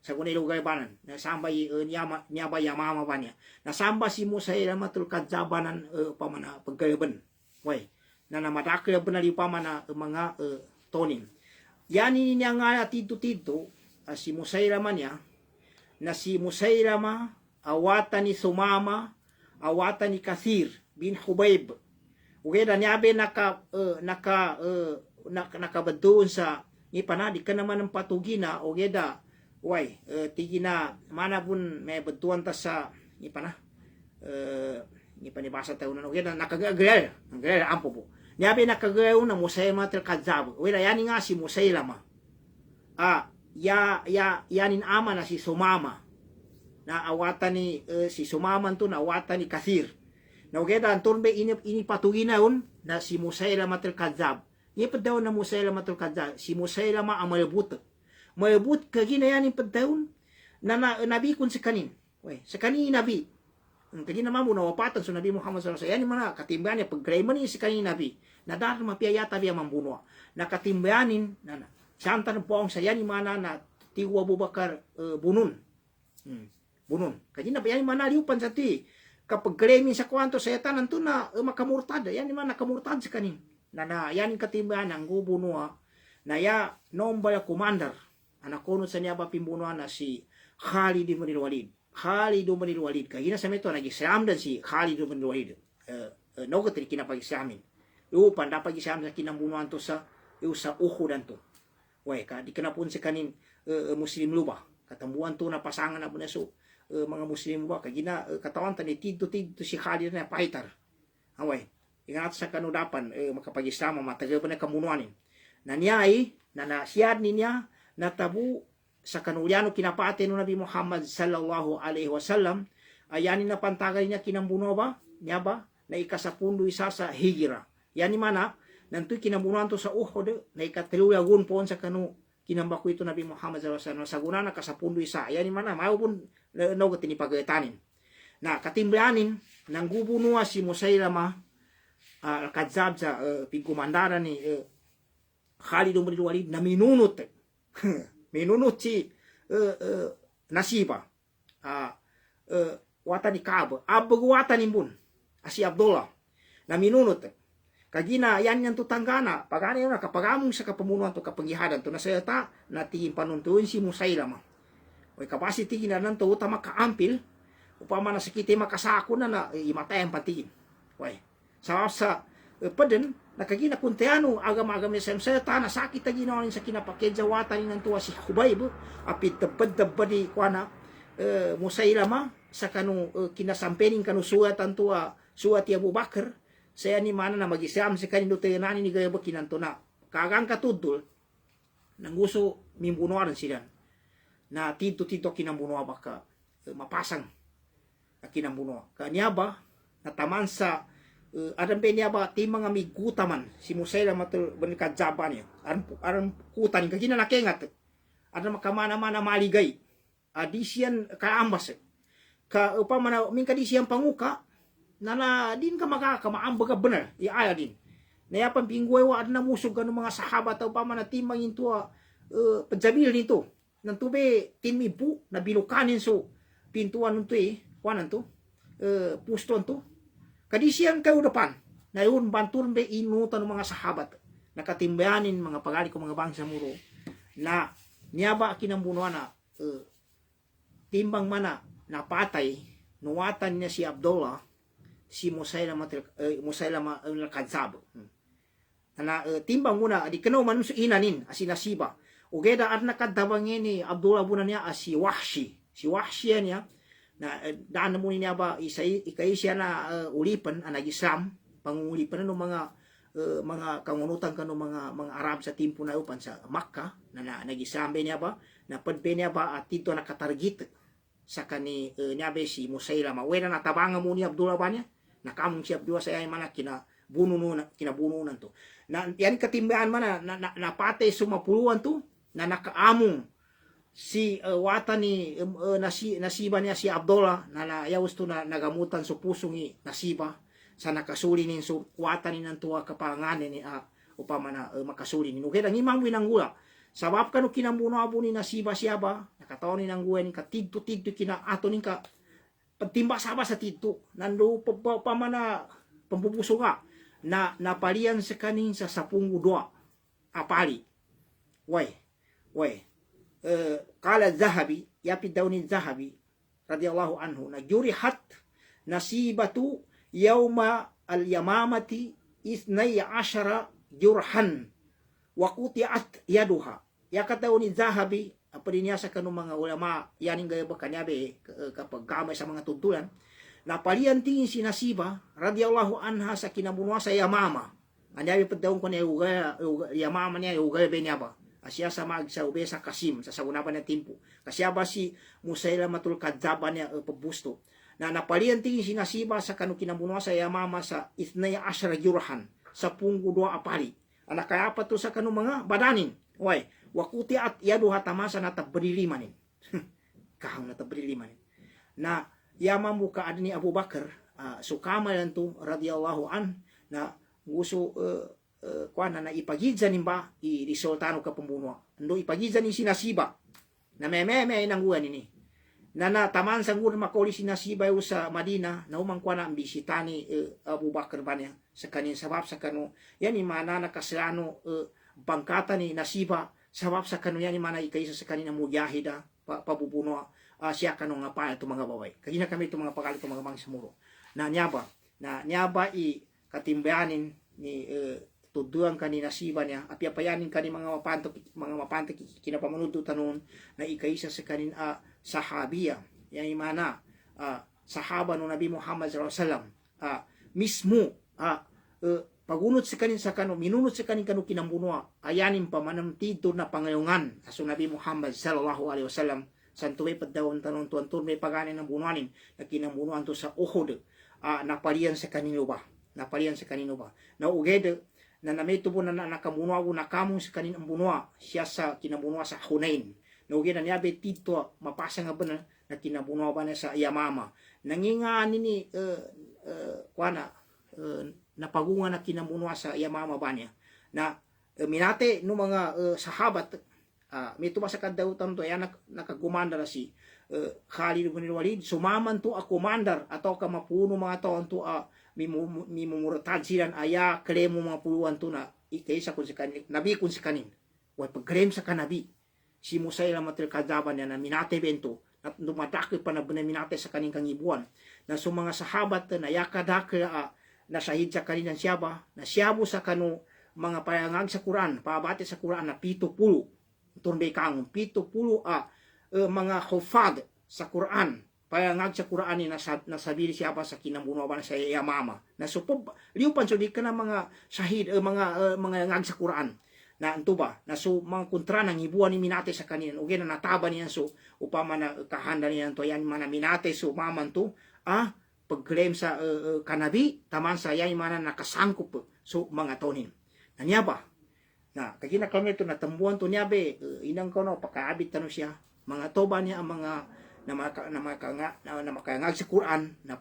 sa kunay lugar banan na samba niya ba Yamama ba niya na samba si Musailamatul Kadzab nan pamana pagkalaban na namadakil ba na pamana mga tonin yani niya nga tito si Musailama niya na si Musailama awatan ni Sumama awatan ni Kathir bin Hubaib ugeda niyabe nakabadoon sa ipanadi ka naman ng patugina ugeda tigina mana pun may betuan ta sa ipanibasa tayo na ugeda nakagagal ampo po niyabe nakagaw na Musailamatul Kadzab ugeda yani nga si Musailama yanin ama na si Sumama na awatan ni si Sumaman to na awatan ni Kathir na ugeda anton be ini patugina yun na si Musailamatul Kadzab ni padaw na Musailamatul Kadzab si Musailama ang malabut kagina yan yung padaw na nabi kun sa kanin sa kanin nabi kagina mamu na wapatan so Nabi Muhammad sallallahu alaihi wasallam yan mga katimbayan niya pagkrayman niya si kanin nabi na dahil mapiyayata biya mambuno na katimbayanin na santan po ang sayan yung mana na tiwa Abu Bakar bunun kagina ba yan yung mana liupan sa ti kapag kremin sa kwanto sa yatan nanto na makamurtad yan yung mana nakamurtad sa kanin na yan yung katimbayan ang gubunuha na ya nombala commander anak kunod sa niya ba pimbunuhan na si Khalid ibn Walid kagina sa meto nag-Islam dan si Khalid ibn Walid nogatri kinapag-Islamin lupan dapat Islam sa kinambunuhan to sa Uhudan to di kanapun sa kanin Muslim luba katambuan to na pasangan na po na so mga Muslim luba kagina katawan tani tidto si Khalid na pahitar ingat sa kanudapan makapag-Islam matagal pa na kamunuanin na niyay na siyad niya na tabu sa kanulyano kinapate no Nabi Muhammad sallallahu alaihi wasallam ayanin na pantagal niya kinambuno ba niya ba na ikasapundo isa sa hijra yani mana nantoy kinambunuan to sa Uhud na ikatuluyagun po sa kanu kinambako ito Nabi Muhammad sallallahu alaihi wasallam saguna na kasapundo isa yani mana mao pun nogot ni pagatanin na katimbayanin nang gubunuwa si Musailama al-Kadzab sa pigkumandaran ni Khalid ibn Walid na minunot si Nasiba watan ni Kaab watan ni Bun si Abdullah na minunot kagina yan yan tutanggana pagana yun kapagamong sa kapamunuan to kapangihadan to nasayata na tingin panuntuin si Musailama capacity na nanto utama kaampil upama na sakiti makasako na imatay ang patingin sa paden nakagina punteano agam-agam ni samseta na sakit ta ginawa sa kinapakedjawatan ng tuwa si Hubaib apit tebed-tebedi kuana Musailama sa kanu kinasampening kanu suatan tuwa suati Abu Bakar saya ni mana na mag-Islam sa kanino tayanani ni gaya kinanto na kagang katudol nang gusto mimbunuan sila na tito kinambunuan baka mapasang kinambuno kanyaba nataman sa adam pe niya ba ti mga migutaman si Musailamatul kadzaba niya aran kutan kagina nakengat ada makamana-mana maligay adisian kaambas ka upamana min kadisian panguka nana din ka makakamaamba ka bener aya din na yapan pingguay wa adna musog kanu mga sahabat o pamana timang into penjabil nito nantube tinmibu na binukanin so pintuan nito kuanan to puston to kadisian kayo depan na yun banturan be inutan ng mga sahabat nakatimbayanin mga pagali ko mga bangsa muro na niyaba kinambunuan na timbang mana napatay nuwatan niya si Abdullah si Musailama al-Kadzab na timbang muna di kano man so inanin asinasiba ugeda at nakadabangin ni Abdullah buna niya si Wahshi niya na daan mo niya ba ikay siya na ulipan nag-Islam pangulipan ng mga kangunutan kanu mga Arab sa timpo na upan sa Makkah na nag-Islam niya ba na padpe niya ba at dito nakatargit sa kani niya ba si Musailama wala natabangan mo ni Abdullah ba niya nakamong si Abdullah sa ay mana kinabununan to na yan katimbaan man napatay sumapuluan to na nakaamong si wata ni nasiba niya si Abdullah na nayawas to na nagamutan so pusong ni nasiba sa nakasuli nin so wata ni ng tuwa kapanganin ni upama na makasuli nin okay lang imang winanggula sabab kanu kinambuno abo ni nasiba siya ba nakataon ni nangguan ka tigto kina ato nin ka patimba saba sa tito nando pamana pampupuso nga na napalian sa kanin sa 12 apali way qala Zahabi yapid daw ni Zahabi radiyallahu anhu na jurihat nasibatu yawma al-yamamati 12 jurhan wa quti'at yaduha yakataw ni Zahabi apa niya sa kanong mga ulama yaning gaya ba kanyabe kapag gamay sa mga tuntulan na palian tingin si Nasiba radiyallahu anha sa kinabunuan sa Yamama anyabe padaw ko niya Yamama niya ugaya be niya ba asya sa sa ube sa Kasim sa sagunapan na timpo kasya ba si Musailamatul Kadzab niya pabusto na napalian tingin si Nasiba sa kanong kinabunuan sa Yamama sa 12 jurhan sa 12 apali anak kaya pa to sa kanong mga badanin way wakuti at yaduha tamasa na tabrilimanin kahang na tabrilimanin na yama muka adni Abu Bakar sukama yan to radiyallahu an na gusto kuana na ipagidza nimba irisoltano ka pembunuh ndo ipagidza ni sinasiba na meme nangguan ini na taman sanggur makoli sinasiba sa Madina na umang kuana ambisitani Abu Bakar banya sa kanin sabab sa kanu yan mana nakasano bangkata ni Nasiba sabab sa kanu yan mana ikaysa sa kanina mujahida pabubuno siya kanong nga ito mga baway kagina kami ito mga pagkalit ito mga bangsa muro na nyaba katimbayanin ni tuduan kani Nasiba niya apiapayanin kani mga mapantok kinapamunudo tanon na ikaysa sa kanin sahabiya yan mana sahaba no Nabi Muhammad sallallahu alaihi wasallam mismo pagunot sa kanin sa kano minunot sa kanin kano kinambunuan ayanin pa manam tito na pangayungan sa Nabi Muhammad sallallahu alaihi wasallam santuwe padawon tanon tuan may paganin ng bunuanin na kinambunuan to sa Uhud napalian sa kanino ba na ugede na namito po na nakamunwa nakamong sa kanin ang bunwa siya sa kinabunwa sa Hunain na ugede na niyabe tito mapasa nga ba na kinabunwa ba na sa Yamama nanginganin ni napagungan na kinabunwa sa Yamama ba niya na minate no mga sahabat may tumasa kadautan to yan nakagumandar si Khalid bin Walid sumaman to a commander atau ka mapuno mga taon to mimumurtad silan aya klemo mga puluhan to na ikaysa kun sa kanin nabi kun sa kanin way pagklem sa kanabi si Musailamatul Kadzab niya na minate bento at dumadaki pa na minate sa kanin kangibuan na so mga sahabat na yakadaki na sahid sa kanin siya ba na siyabo sa kanu mga payangag sa Quran pabati sa Quran na 70 turbay kang 70 mga hufad sa Quran payangag sa Quran ni nasabili siya pa sa kinambunuan sa Yamama na supob liupan so di ka na mga sahid mga ngag sa Quran na anto ba na so mga kontra nang ibuan ni minate sa kanina ugi na nataba niyan so upama na kahanda niyan to yan man minate so maman to pagklaim sa kanabi taman sa yan mana nakasangkup so mga tonin. Nanya ba? Na kagina kami ito natambuan to niya be inang kono pakaabit tano siya mga toba niya ang mga na makangag sa Quran na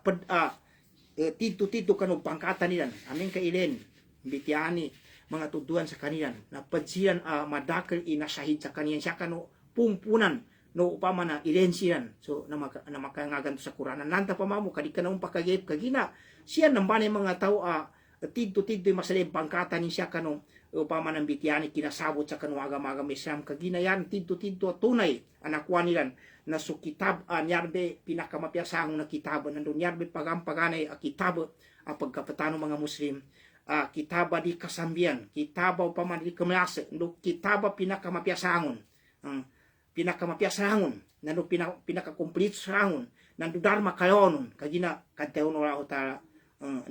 tito kanu pangkatan nilan aming kailen bitiani mga tuduan sa kanilan na padsiyan madakal inasahid sa kaniyan siya kanu pumpunan no upama na ilensiyan so na makangagan sa Quran nanta pa mamo kadi kanang pakagip kagina siya nambane mga tao tidto masalim pangkatan ni siya kanu upama nang bitiani kinasabot sa kanu agama Islam kagina yan tidto tunay anakwan nilan na so kitab nyarbe pinakamapyasang na kitab nandun nyarbe pagampaganay kitab pagkapatano mga Muslim kitaba di kasambian kitaba upama di kemelase ndo kitaba pinakamapyasangon pinakamapiasangon nando pinakakompleto sangon nando dharma kayonon kagina kanteon Allah taala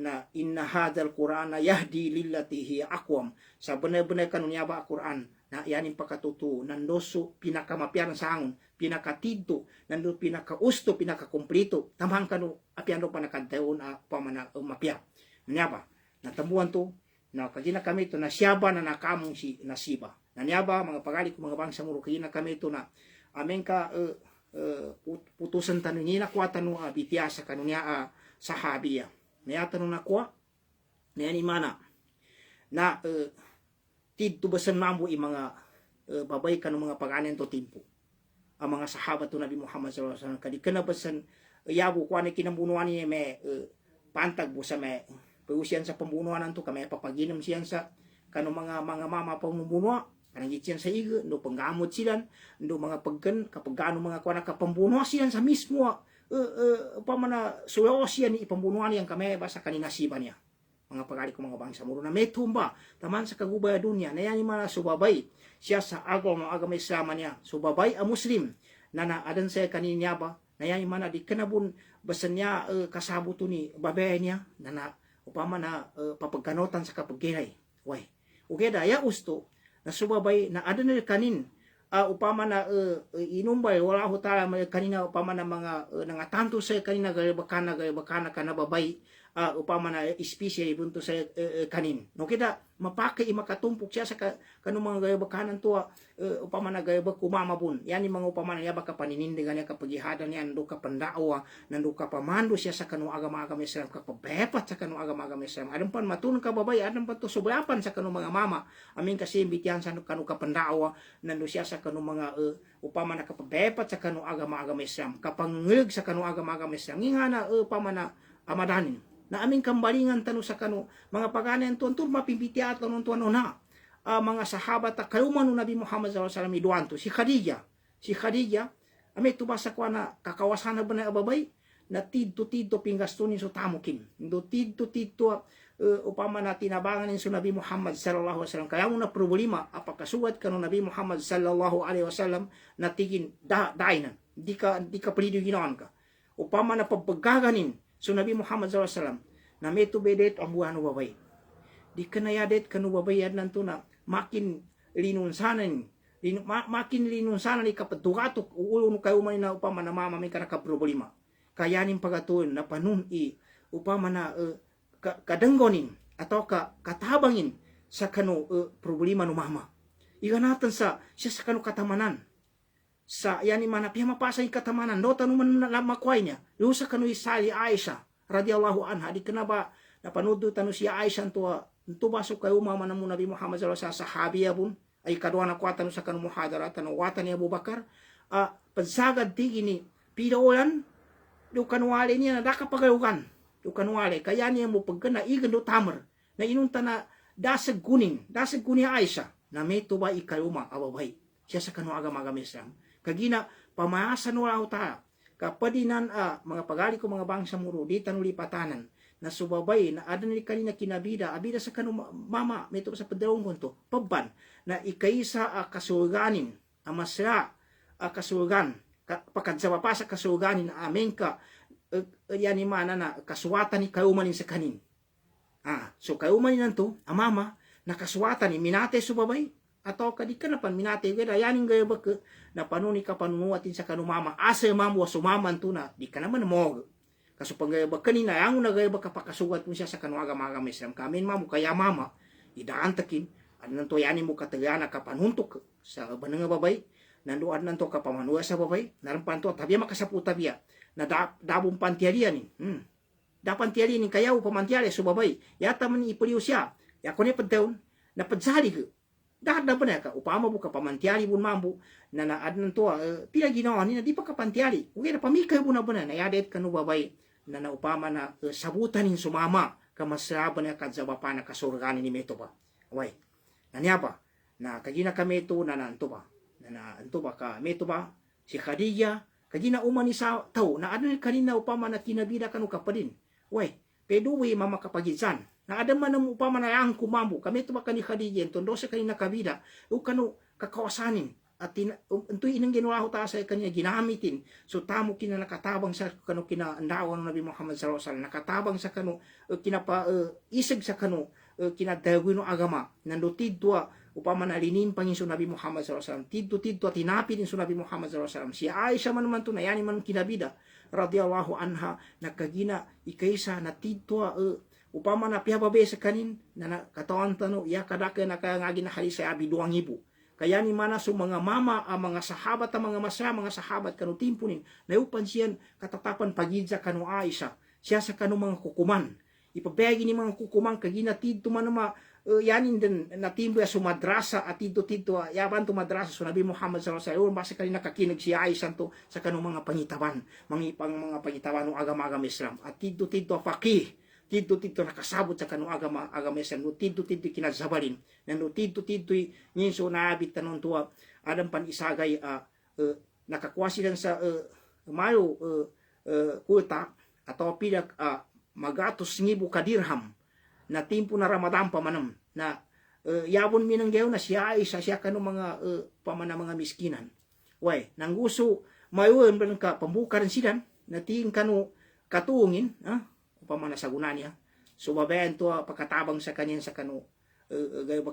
na inna hadzal qur'ana yahdi lillati hiya aqwam sa benar-benar kanunya ba Quran na yanin pakatutu nandoso pinakamapian sangon pinakatidto nando pinakausto pinakakompleto tamang kanu apiando panakanteon pamana mapia nya ba natambuan to na kagina kami to na siyaba na nakamong si nasiba nanyaba mga pagali ko mga bangsa muro kagina kami to na amen ka putusan tanu ni nakuha tanu bitiasa kanunya sahabiya na tanu nakuha na ni mana na tidto basan mambo i mga babay kanu mga paganen to timpo ang mga sahabat to Nabi Muhammad sallallahu alaihi wasallam kadi kana basan yabu ko ani kinambunuan ni me pantag busa me peusian sa pembunuhan to kami papaginom siyan sa kanu mga mama pambunuan kanang gitian sa iga ndo panggamot silan ndo mga pagkan kapag gaano mga kuana kapambunuan siyan sa mismo pamana suyo siyan ni ipambunuan yang kami basa kanina siba niya mga pagali ko mga bangsa muro na metumba taman sa kagubaya dunya na yan mga subabay siya sa agama Islam niya subabay a Muslim na adan sa kaninya ba na yan mana di kanabun basan niya kasabuto ni babay niya na upama na papagkanotan sa kapagkiray way okay daya usto na subabay na ada na kanin upama na inumbay wala ho tala kanina upama na mga nangatanto sa kanina gayabakana kana babay upama na espisya bunto sa kanin no kita mapake makatumpok siya sa kanu mga gayabakanan to upama na gayabak kumama bun yani mga upama na yaba ka paninindigan niya kapagihadan niya ando ka pandawa nando ka pamando siya sa kanu agama Islam ka pabepat sa kanu agama Islam adon pan matun ka babay adon pa to subrapan sa kanu mga mama amin kasi imbitian sa kanu ka pandawa nando siya sa kanu mga upama na kapabepat sa kanu agama Islam kapangeg sa kanu agama Islam ngana upama na amadanin na aming kambalingan tanu sa kanu mga paganen tuan mapimpitiat kanu tuan na mga sahabat kaluman Nabi Muhammad SAW iduanto si Khadijah ame tubasa ko na kakawasan na ba na ababay na tidto pingastunin so tamukin do tidto upama na tinabangan ni Nabi Muhammad SAW kaya mo na problema apakasuwat kanu Nabi Muhammad SAW na tigin dainan di ka palido ginawan ka upama na pagpagaganin so Nabi Muhammad SAW na meto bedet ang buwan no babay di kanayadet kanu babayad nanto na makin linunsanan ni kapatugatok ulo no kayo man na upama na mama may kana ka problema kayanin pagatuon na panun upama na kadanggonin atau katabangin sa kanu problema no mama iganatan siya sa kanu katamanan sa yani mana piha mapasa yung katamanan do tanu man makway niya lusa kanu isali Aisha radhiyallahu anha di kenapa napanudo tanu siya Aisha to basok kayo mama na Nabi Muhammad sallallahu alaihi wasallam sahabiya bun ay kadwa na kwatan sa kanu muhadara tanu watan ni Abu Bakar pagsagad ti ini pidolan do kanwale niya na daka pagalugan do kanwale kaya niya mo pagkana igan do tamer na inunta na dasag kuning Aisha na meto ba ikayuma ababay siya sa kanu agama Islam kagina pamayasan wala uta kapadinan mga pagali ko mga bangsa muro di tanuli patanan na subabay na adan ni kanina kinabida abida sa kanu mama meto sa padawong gunto paban na ikaisa kasulganin amasra kasulgan pakadsawa pa sa kasulganin amen ka yani mana na kasuwatan ni kayumanin sa kanin so kayumanin nanto mama na kasuwatan ni minate subabay atau kadi kanapan minate gada yaning gaya baka na panuni ka panunuatin sa kanu mama asa mamu sumama tuna di ka naman mo Kaso pag kanina ang nagay baka pakasugat mo siya sa kanu agama-agama Islam kamin mamu kaya mama idaan takin anan to yani mo katagana kapanuntok sa banang babay nanduan nanto kapamanuwa sa babay narampan to tabi makasapu tabiya na dabong pantiaria ni dapan tiari ni kaya pamantiari so babay yata man ipuriw siya ya ko ne paddawn na padzali ko dahat na ba ka upama buka pamantiari bun mambu na naadnan to pila ginawa ni na di pa kapantiari ugi na pamikay bun na na yadet kanu babay na upama na sabutan nin sumama kamasaba na kadzaba pa na kasurgani ni meto ba way nanya ba na kagina kami to na nanto ba na anto ba ka meto ba si Khadijah kagina umani sa tao na adno kanina upama na kinabida kanu kapadin way peduwi mama kapagizan na adam man mo upama na ang kumambu kami to ba kani Khadijah tondo sa kanina kabida u kanu kakawasanin at untoy inang ginawa ko ta sa kanya ginamitin so tamo kina nakatabang sa kanu kinaandawan ng Nabi Muhammad sallallahu alaihi wasallam nakatabang sa kanu kinapa isig sa kanu kinadagwino agama nandutid dua upama nalinin pangin so Nabi Muhammad sallallahu alaihi wasallam tidto tinapin so Nabi Muhammad sallallahu alaihi wasallam si Aisha man to nayani man kinabida radhiyallahu anha nakagina ikaysa na tidto upama na pihababe sa kanin na katawan tano ya kadake nakangagi na halis sa abi 2,000 kaya ni mana so mga mama mga sahabat mga mga sahabat kanu timpunin na upan siyan katatapan pagidza kanu Aisha siya sa kanu mga kukuman ipabagi ni mga kukuman kagina tidto man ma yanin din natimbo ya sumadrasa at tidto yaban to madrasa so Nabi Muhammad sallallahu alaihi wasallam basta kanina kakinig si Aisha to sa kanu mga pangitawan mga pangitawan ng agama-agama Islam at tidto faqih tidto nakasabot sa kanu agama Islam tidto kinazabalin nando tidto nyinso naabit tanon tuwa adam pan isagay nakakwasi lang sa mayo kuta atau pidak magatos ngibu kadirham na timpo na Ramadan pamanam na yabon minanggaw na siya isa siya kanu mga pamana mga miskinan way nang gusto mayon ban ka pambukaran sidan na ting kanu katungin upama sa gunanya so babayan to pagkatabang sa kanyan sa kanu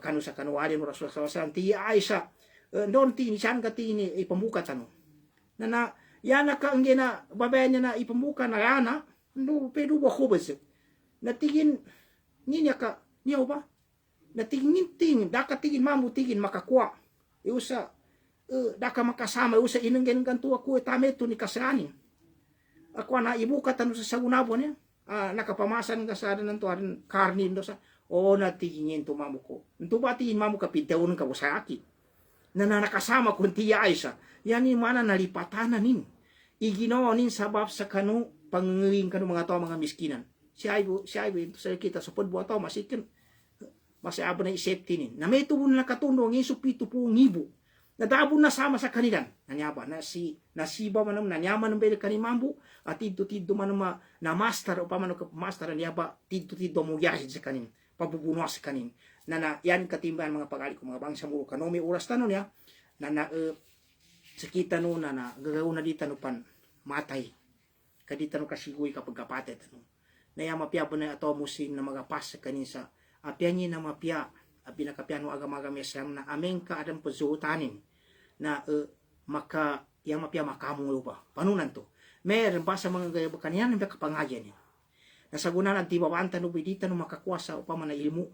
kanu sa kanuwari mo Rasul sallallahu alaihi wasallam ti Aisha don ti nisan ka ti ni ipambuka tano na yana ka ang gina babayan niya na ipambuka na yana no pedu ba khubes natigin niya ka niya ba natingin dakatigin mamutigin makakwa iusa daka makasama iusa inenggen kantu aku tameto ni kasani ako na ibuka tano sa sagunabo niya nakapamasan ka sa ng tuwarin karnin do sa natingin to mamu ko nto ba tingin mamu kapitawon ka usaki na nakasama kun tiya Aisha yani mana nalipatanan nin iginawa nin sabab sa kanu pangnging kanu mga to mga miskinan si aibo sa kita supod buat to masikin abo na isepti nin na may tubon na katundo ng isupito po ngibo nadabo na sama sa kanilan nanyaba nasiba man nanyaman ng bele kanimambu at tidto man na master o pamano ka master niyaba tidto mo yahid sa kanin pabubuno sa kanin na yan katimbahan mga pagali ko mga bangsa mo kanomi oras tano niya na sakita no na gagawin na dito no pan matay kadita no kasiguy kapag kapatet no na yan mapya po na ato muslim na magapas sa kanin sa apyanyi na mapya pinakapyan mo agam-agam Islam na ameng ka adam pagsuutanin na yang mapya makamong lupa panunan to meron pa sa mga gaya kanyan ng kapangagyan niya nasagunan ang tibabanta no bidita no makakuasa upama na ilmu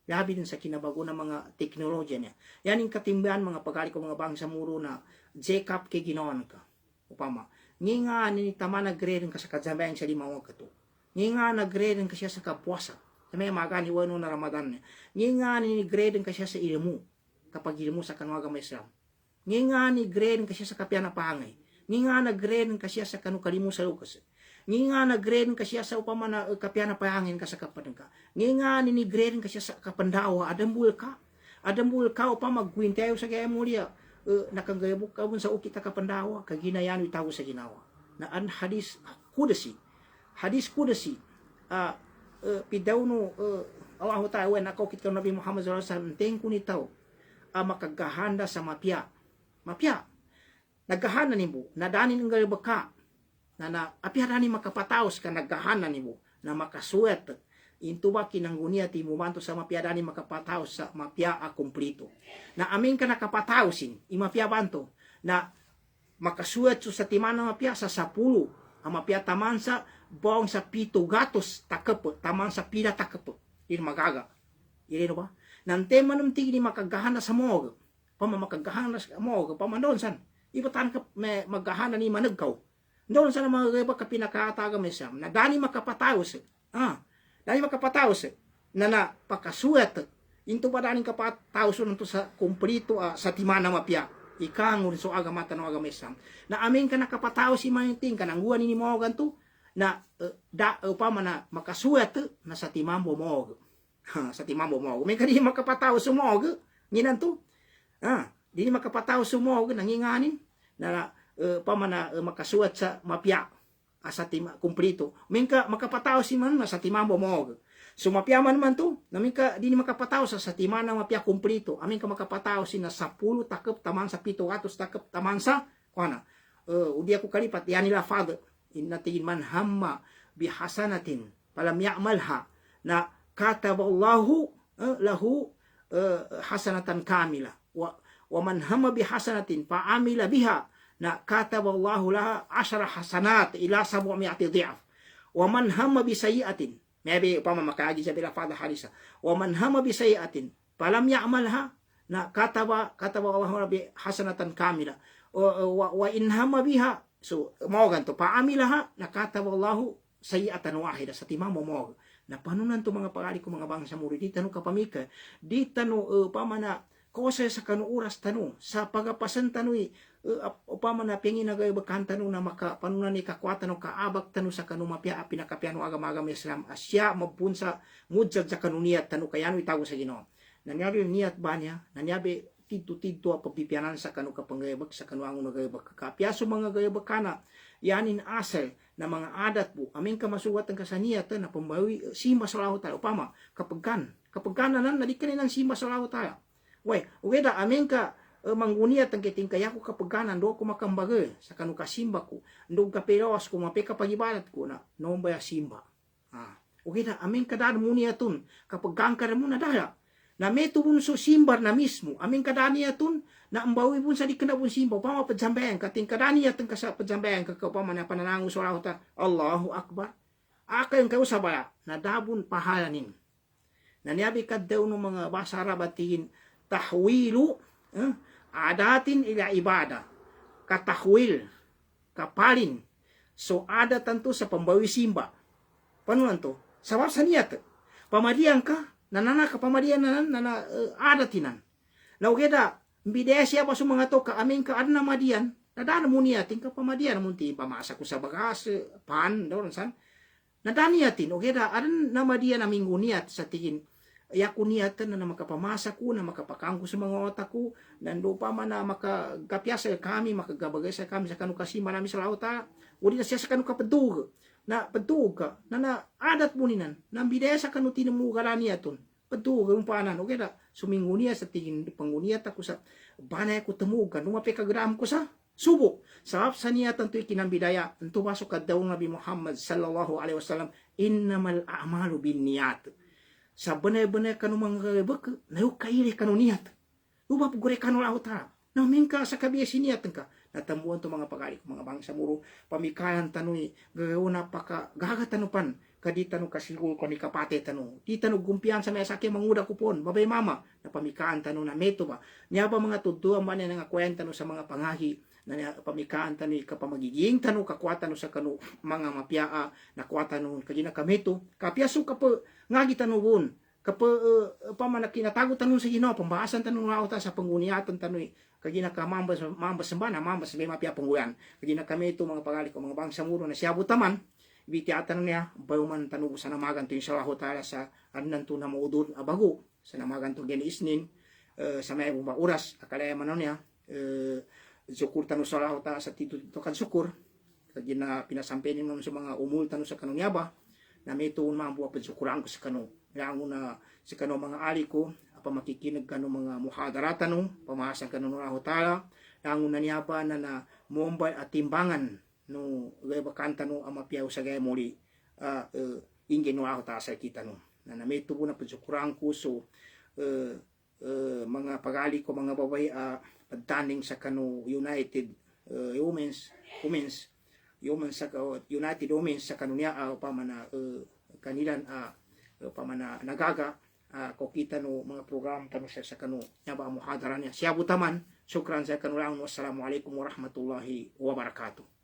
labi din sa kinabago ng mga teknolohiya niya yan yung katimbahan mga pagkali ko mga bangsa muro na Jacob kay ginawan ka upama nga ni tama nagre ka sa kadzabayan sa limaw ka to nga nagre ka siya sa kapuasa sa may magani wano na Ramadan niya nga ni grade ka siya sa ilmu kapag ilmu sa kanwaga may Islam nga ni grade ka siya sa kapya na pangay nga nag-grade ka siya sa kalimu sa lukas nga nag-grade ka siya sa upama na kapya na pangin ka sa kapadang ka nga ni grade ka siya sa kapandawa adambul ka upama gwintayo sa kaya mulia nakagayabuk ka sa ukita kapandawa kaginayan itago sa ginawa na an hadis kudasi pidaw no Allah ta'ala na ako kita Nabi Muhammad sallallahu alaihi wasallam tengku ni tao makagahanda sa mapya naghahana nimo nadanin ng galibaka na apyarani makapataos ka naghahana nimo na makasuwet into ba kinanggunia ti mumanto sa mapyarani makapataos sa mapya a kumplito na amin ka nakapataosin imapya banto na makasuwet sa timana mapya sa 10 ang mapya tamansa bawang sa pito gatos takep tamang sa pila takep ini magaga ini no ba nante manum tigi makagahana sa moga pama makagahana sa moga pamandon san ibatan ka me magahana ni managkaw ndon san mga ba kapinakataga mesam na dani makapataos dani makapataos na pakasuet into ba dani kapataos nunto sa kumplito sa timana mapia ikangun so agama tano agama Islam na amin ka nakapatao si manting kanangguan ni mo ganto na upama na makasuet na sa timambo mo sa timambo mo may kadi makapatao sumog nginanto di makapatao sumog nanginganin na upama na makasuet sa mapya sa tim kumplito may ka makapatao si man sa timambo mo sumapyaman man to namin ka di makapatao sa timana mapya kumplito amin ka makapatao si na 10 takep tamang sa 700 takep tamang sa kuana udi ako kalipat yani la father inatin man hamma bihasanatin palam ya'malha na kataballahu lahu hasanatan kamila wa man hamma bihasanatin fa amila biha na kataballahu laha 10 hasanat ila 700 dhi'af wa man hamma bisayiatin maybe upama makaagi sa bila fadha hadisa wa man hamma bisayiatin palam ya'malha na kataballahu bi hasanatan kamila wa in hamma biha so mao ganto paamilaha nakataballahu sayiatan wahida sa timamo mo na panunan to mga pagali ko mga bangsa muri di tanu kapamika di tanu pamana kose sa kanu oras tanu sa pagapasan tanui pamana pengin na gayon tanu na maka panunan ni kakwatan no kaabak tanu sa kanu mapia pinakapiano agama Islam asya mapunsa mudzag sa kanu niat tanu kayano itago sa Ginoo nanyabi niat banya nanyabi tidto papipianan sa kanu kapanggayabag sa kanu ang nagayabag kapiaso mga gayabag kana yanin asal na mga adat po amin ka masuwat ang kasaniyat na pambawi simba sa laho tayo upama kapagkan na nadikanin ang simba sa laho tayo uweda amin ka mangguniat ang kiting kaya ko kapagkanan do ko makambaga sa kanu kasimba ko ndong kaperos ko mapeka pagibalat ko na nombaya simba uweda amin ka daan muniatun kapagkan ka mo na daya na meto pun so simbar na mismo amin kadani atun na ambawi pun sa dikena pun simba pama pajambayan kating kadani atun ka sa pajambayan ka pama na pananangu sa ta Allahu akbar akay kau sabaya na dabun pahalanin na niyabi kad daw ng mga basa Arabatin tahwilu adatin ila ibada katahwil kapalin so adatan to sa pambawi simba panunan to sabab sa niyat pamadian ka nanana kapamadian nana adatinan na ugeda bidaya siya pa mga to ka amin ka adna madian nadana mo niyatin ka pamadian munti pamasa ko sa bagas pan daw san nadani yatin ugeda adan na madian aming uniat sa tingin yaku niatan na makapamasa ko na makapakangko sa mga otak ko nando pa man na makagapiasa kami makagabagay sa kami sa kanu kasi marami sa lauta udi na siya sa kanu kapedug na pedug ka na adat mo ninan na bidaya sa kanu tinumugaran niyaton pedug ang panan okay na sumingunia sa tingin panguniat ako sa banay ko temugan numape kagram ko sa subo sabab sa niyatan to ikinambidaya anto masuk ka daw Nabi Muhammad sallallahu alaihi wasallam innamal a'malu binniyat sa banay-banay kanu mga gabak na yung kaili kanu niyat ubap gore kanu lauta na mingka sa kabiyasin niyat ka natambuan to mga pagalik mga bangsa muro pamikayan tanui gagawna paka gagatanupan kadi tanu kasigul ko ni kapate tanu di tanu gumpian sa may sakya manguda kupon babay mama na pamikaan tanu na meto ba niya ba mga tuduan man nga kwenta no sa mga pangahi na pamikaan tanu kapamagiging tanu kakwatan no sa kanu mga mapyaa na kwatan no kadi na kameto kapiaso kapa ngagi tanubon kapa pamana kinatago tanu sa Ginoo pambahasan tanu nauta sa panguniatan tanu kagina ka mambas sembana mambas may mapya pangguyan kagina kami ito mga pagalik mga bangsa muro na siya butaman ibitiatan niya bayuman tanugo sa namagan to insyaallah taala sa adnan to na maudun abago sa namagan to geni isnin sa may bumba oras akalaya man niya syukur tanu sa taala sa tito kan syukur kagina pinasampenin mo sa mga umul tanu sa kanunya ba na may tuon mambuwa pagsyukuran ko sa kanu lango na sa kanu mga ali ko apa makikinig kanu mga muhadarata no pamahasan kanu ng Allah Taala lango na niya ba na mumbay at timbangan no leba kanta no amapiaw sa gaya muli ingin no Allah Taala sa kita no na namito po na pagsyukuran ko so mga pagali ko mga babay pagtaning sa kanu United Women's Yuman sa United Women sa kanunya pamana kanilan pamana nagaga ko kita no mga program kanu sa kanu nya ba muhadara niya siya butaman syukran sa kanulaon wassalamu alaikum warahmatullahi wabarakatuh.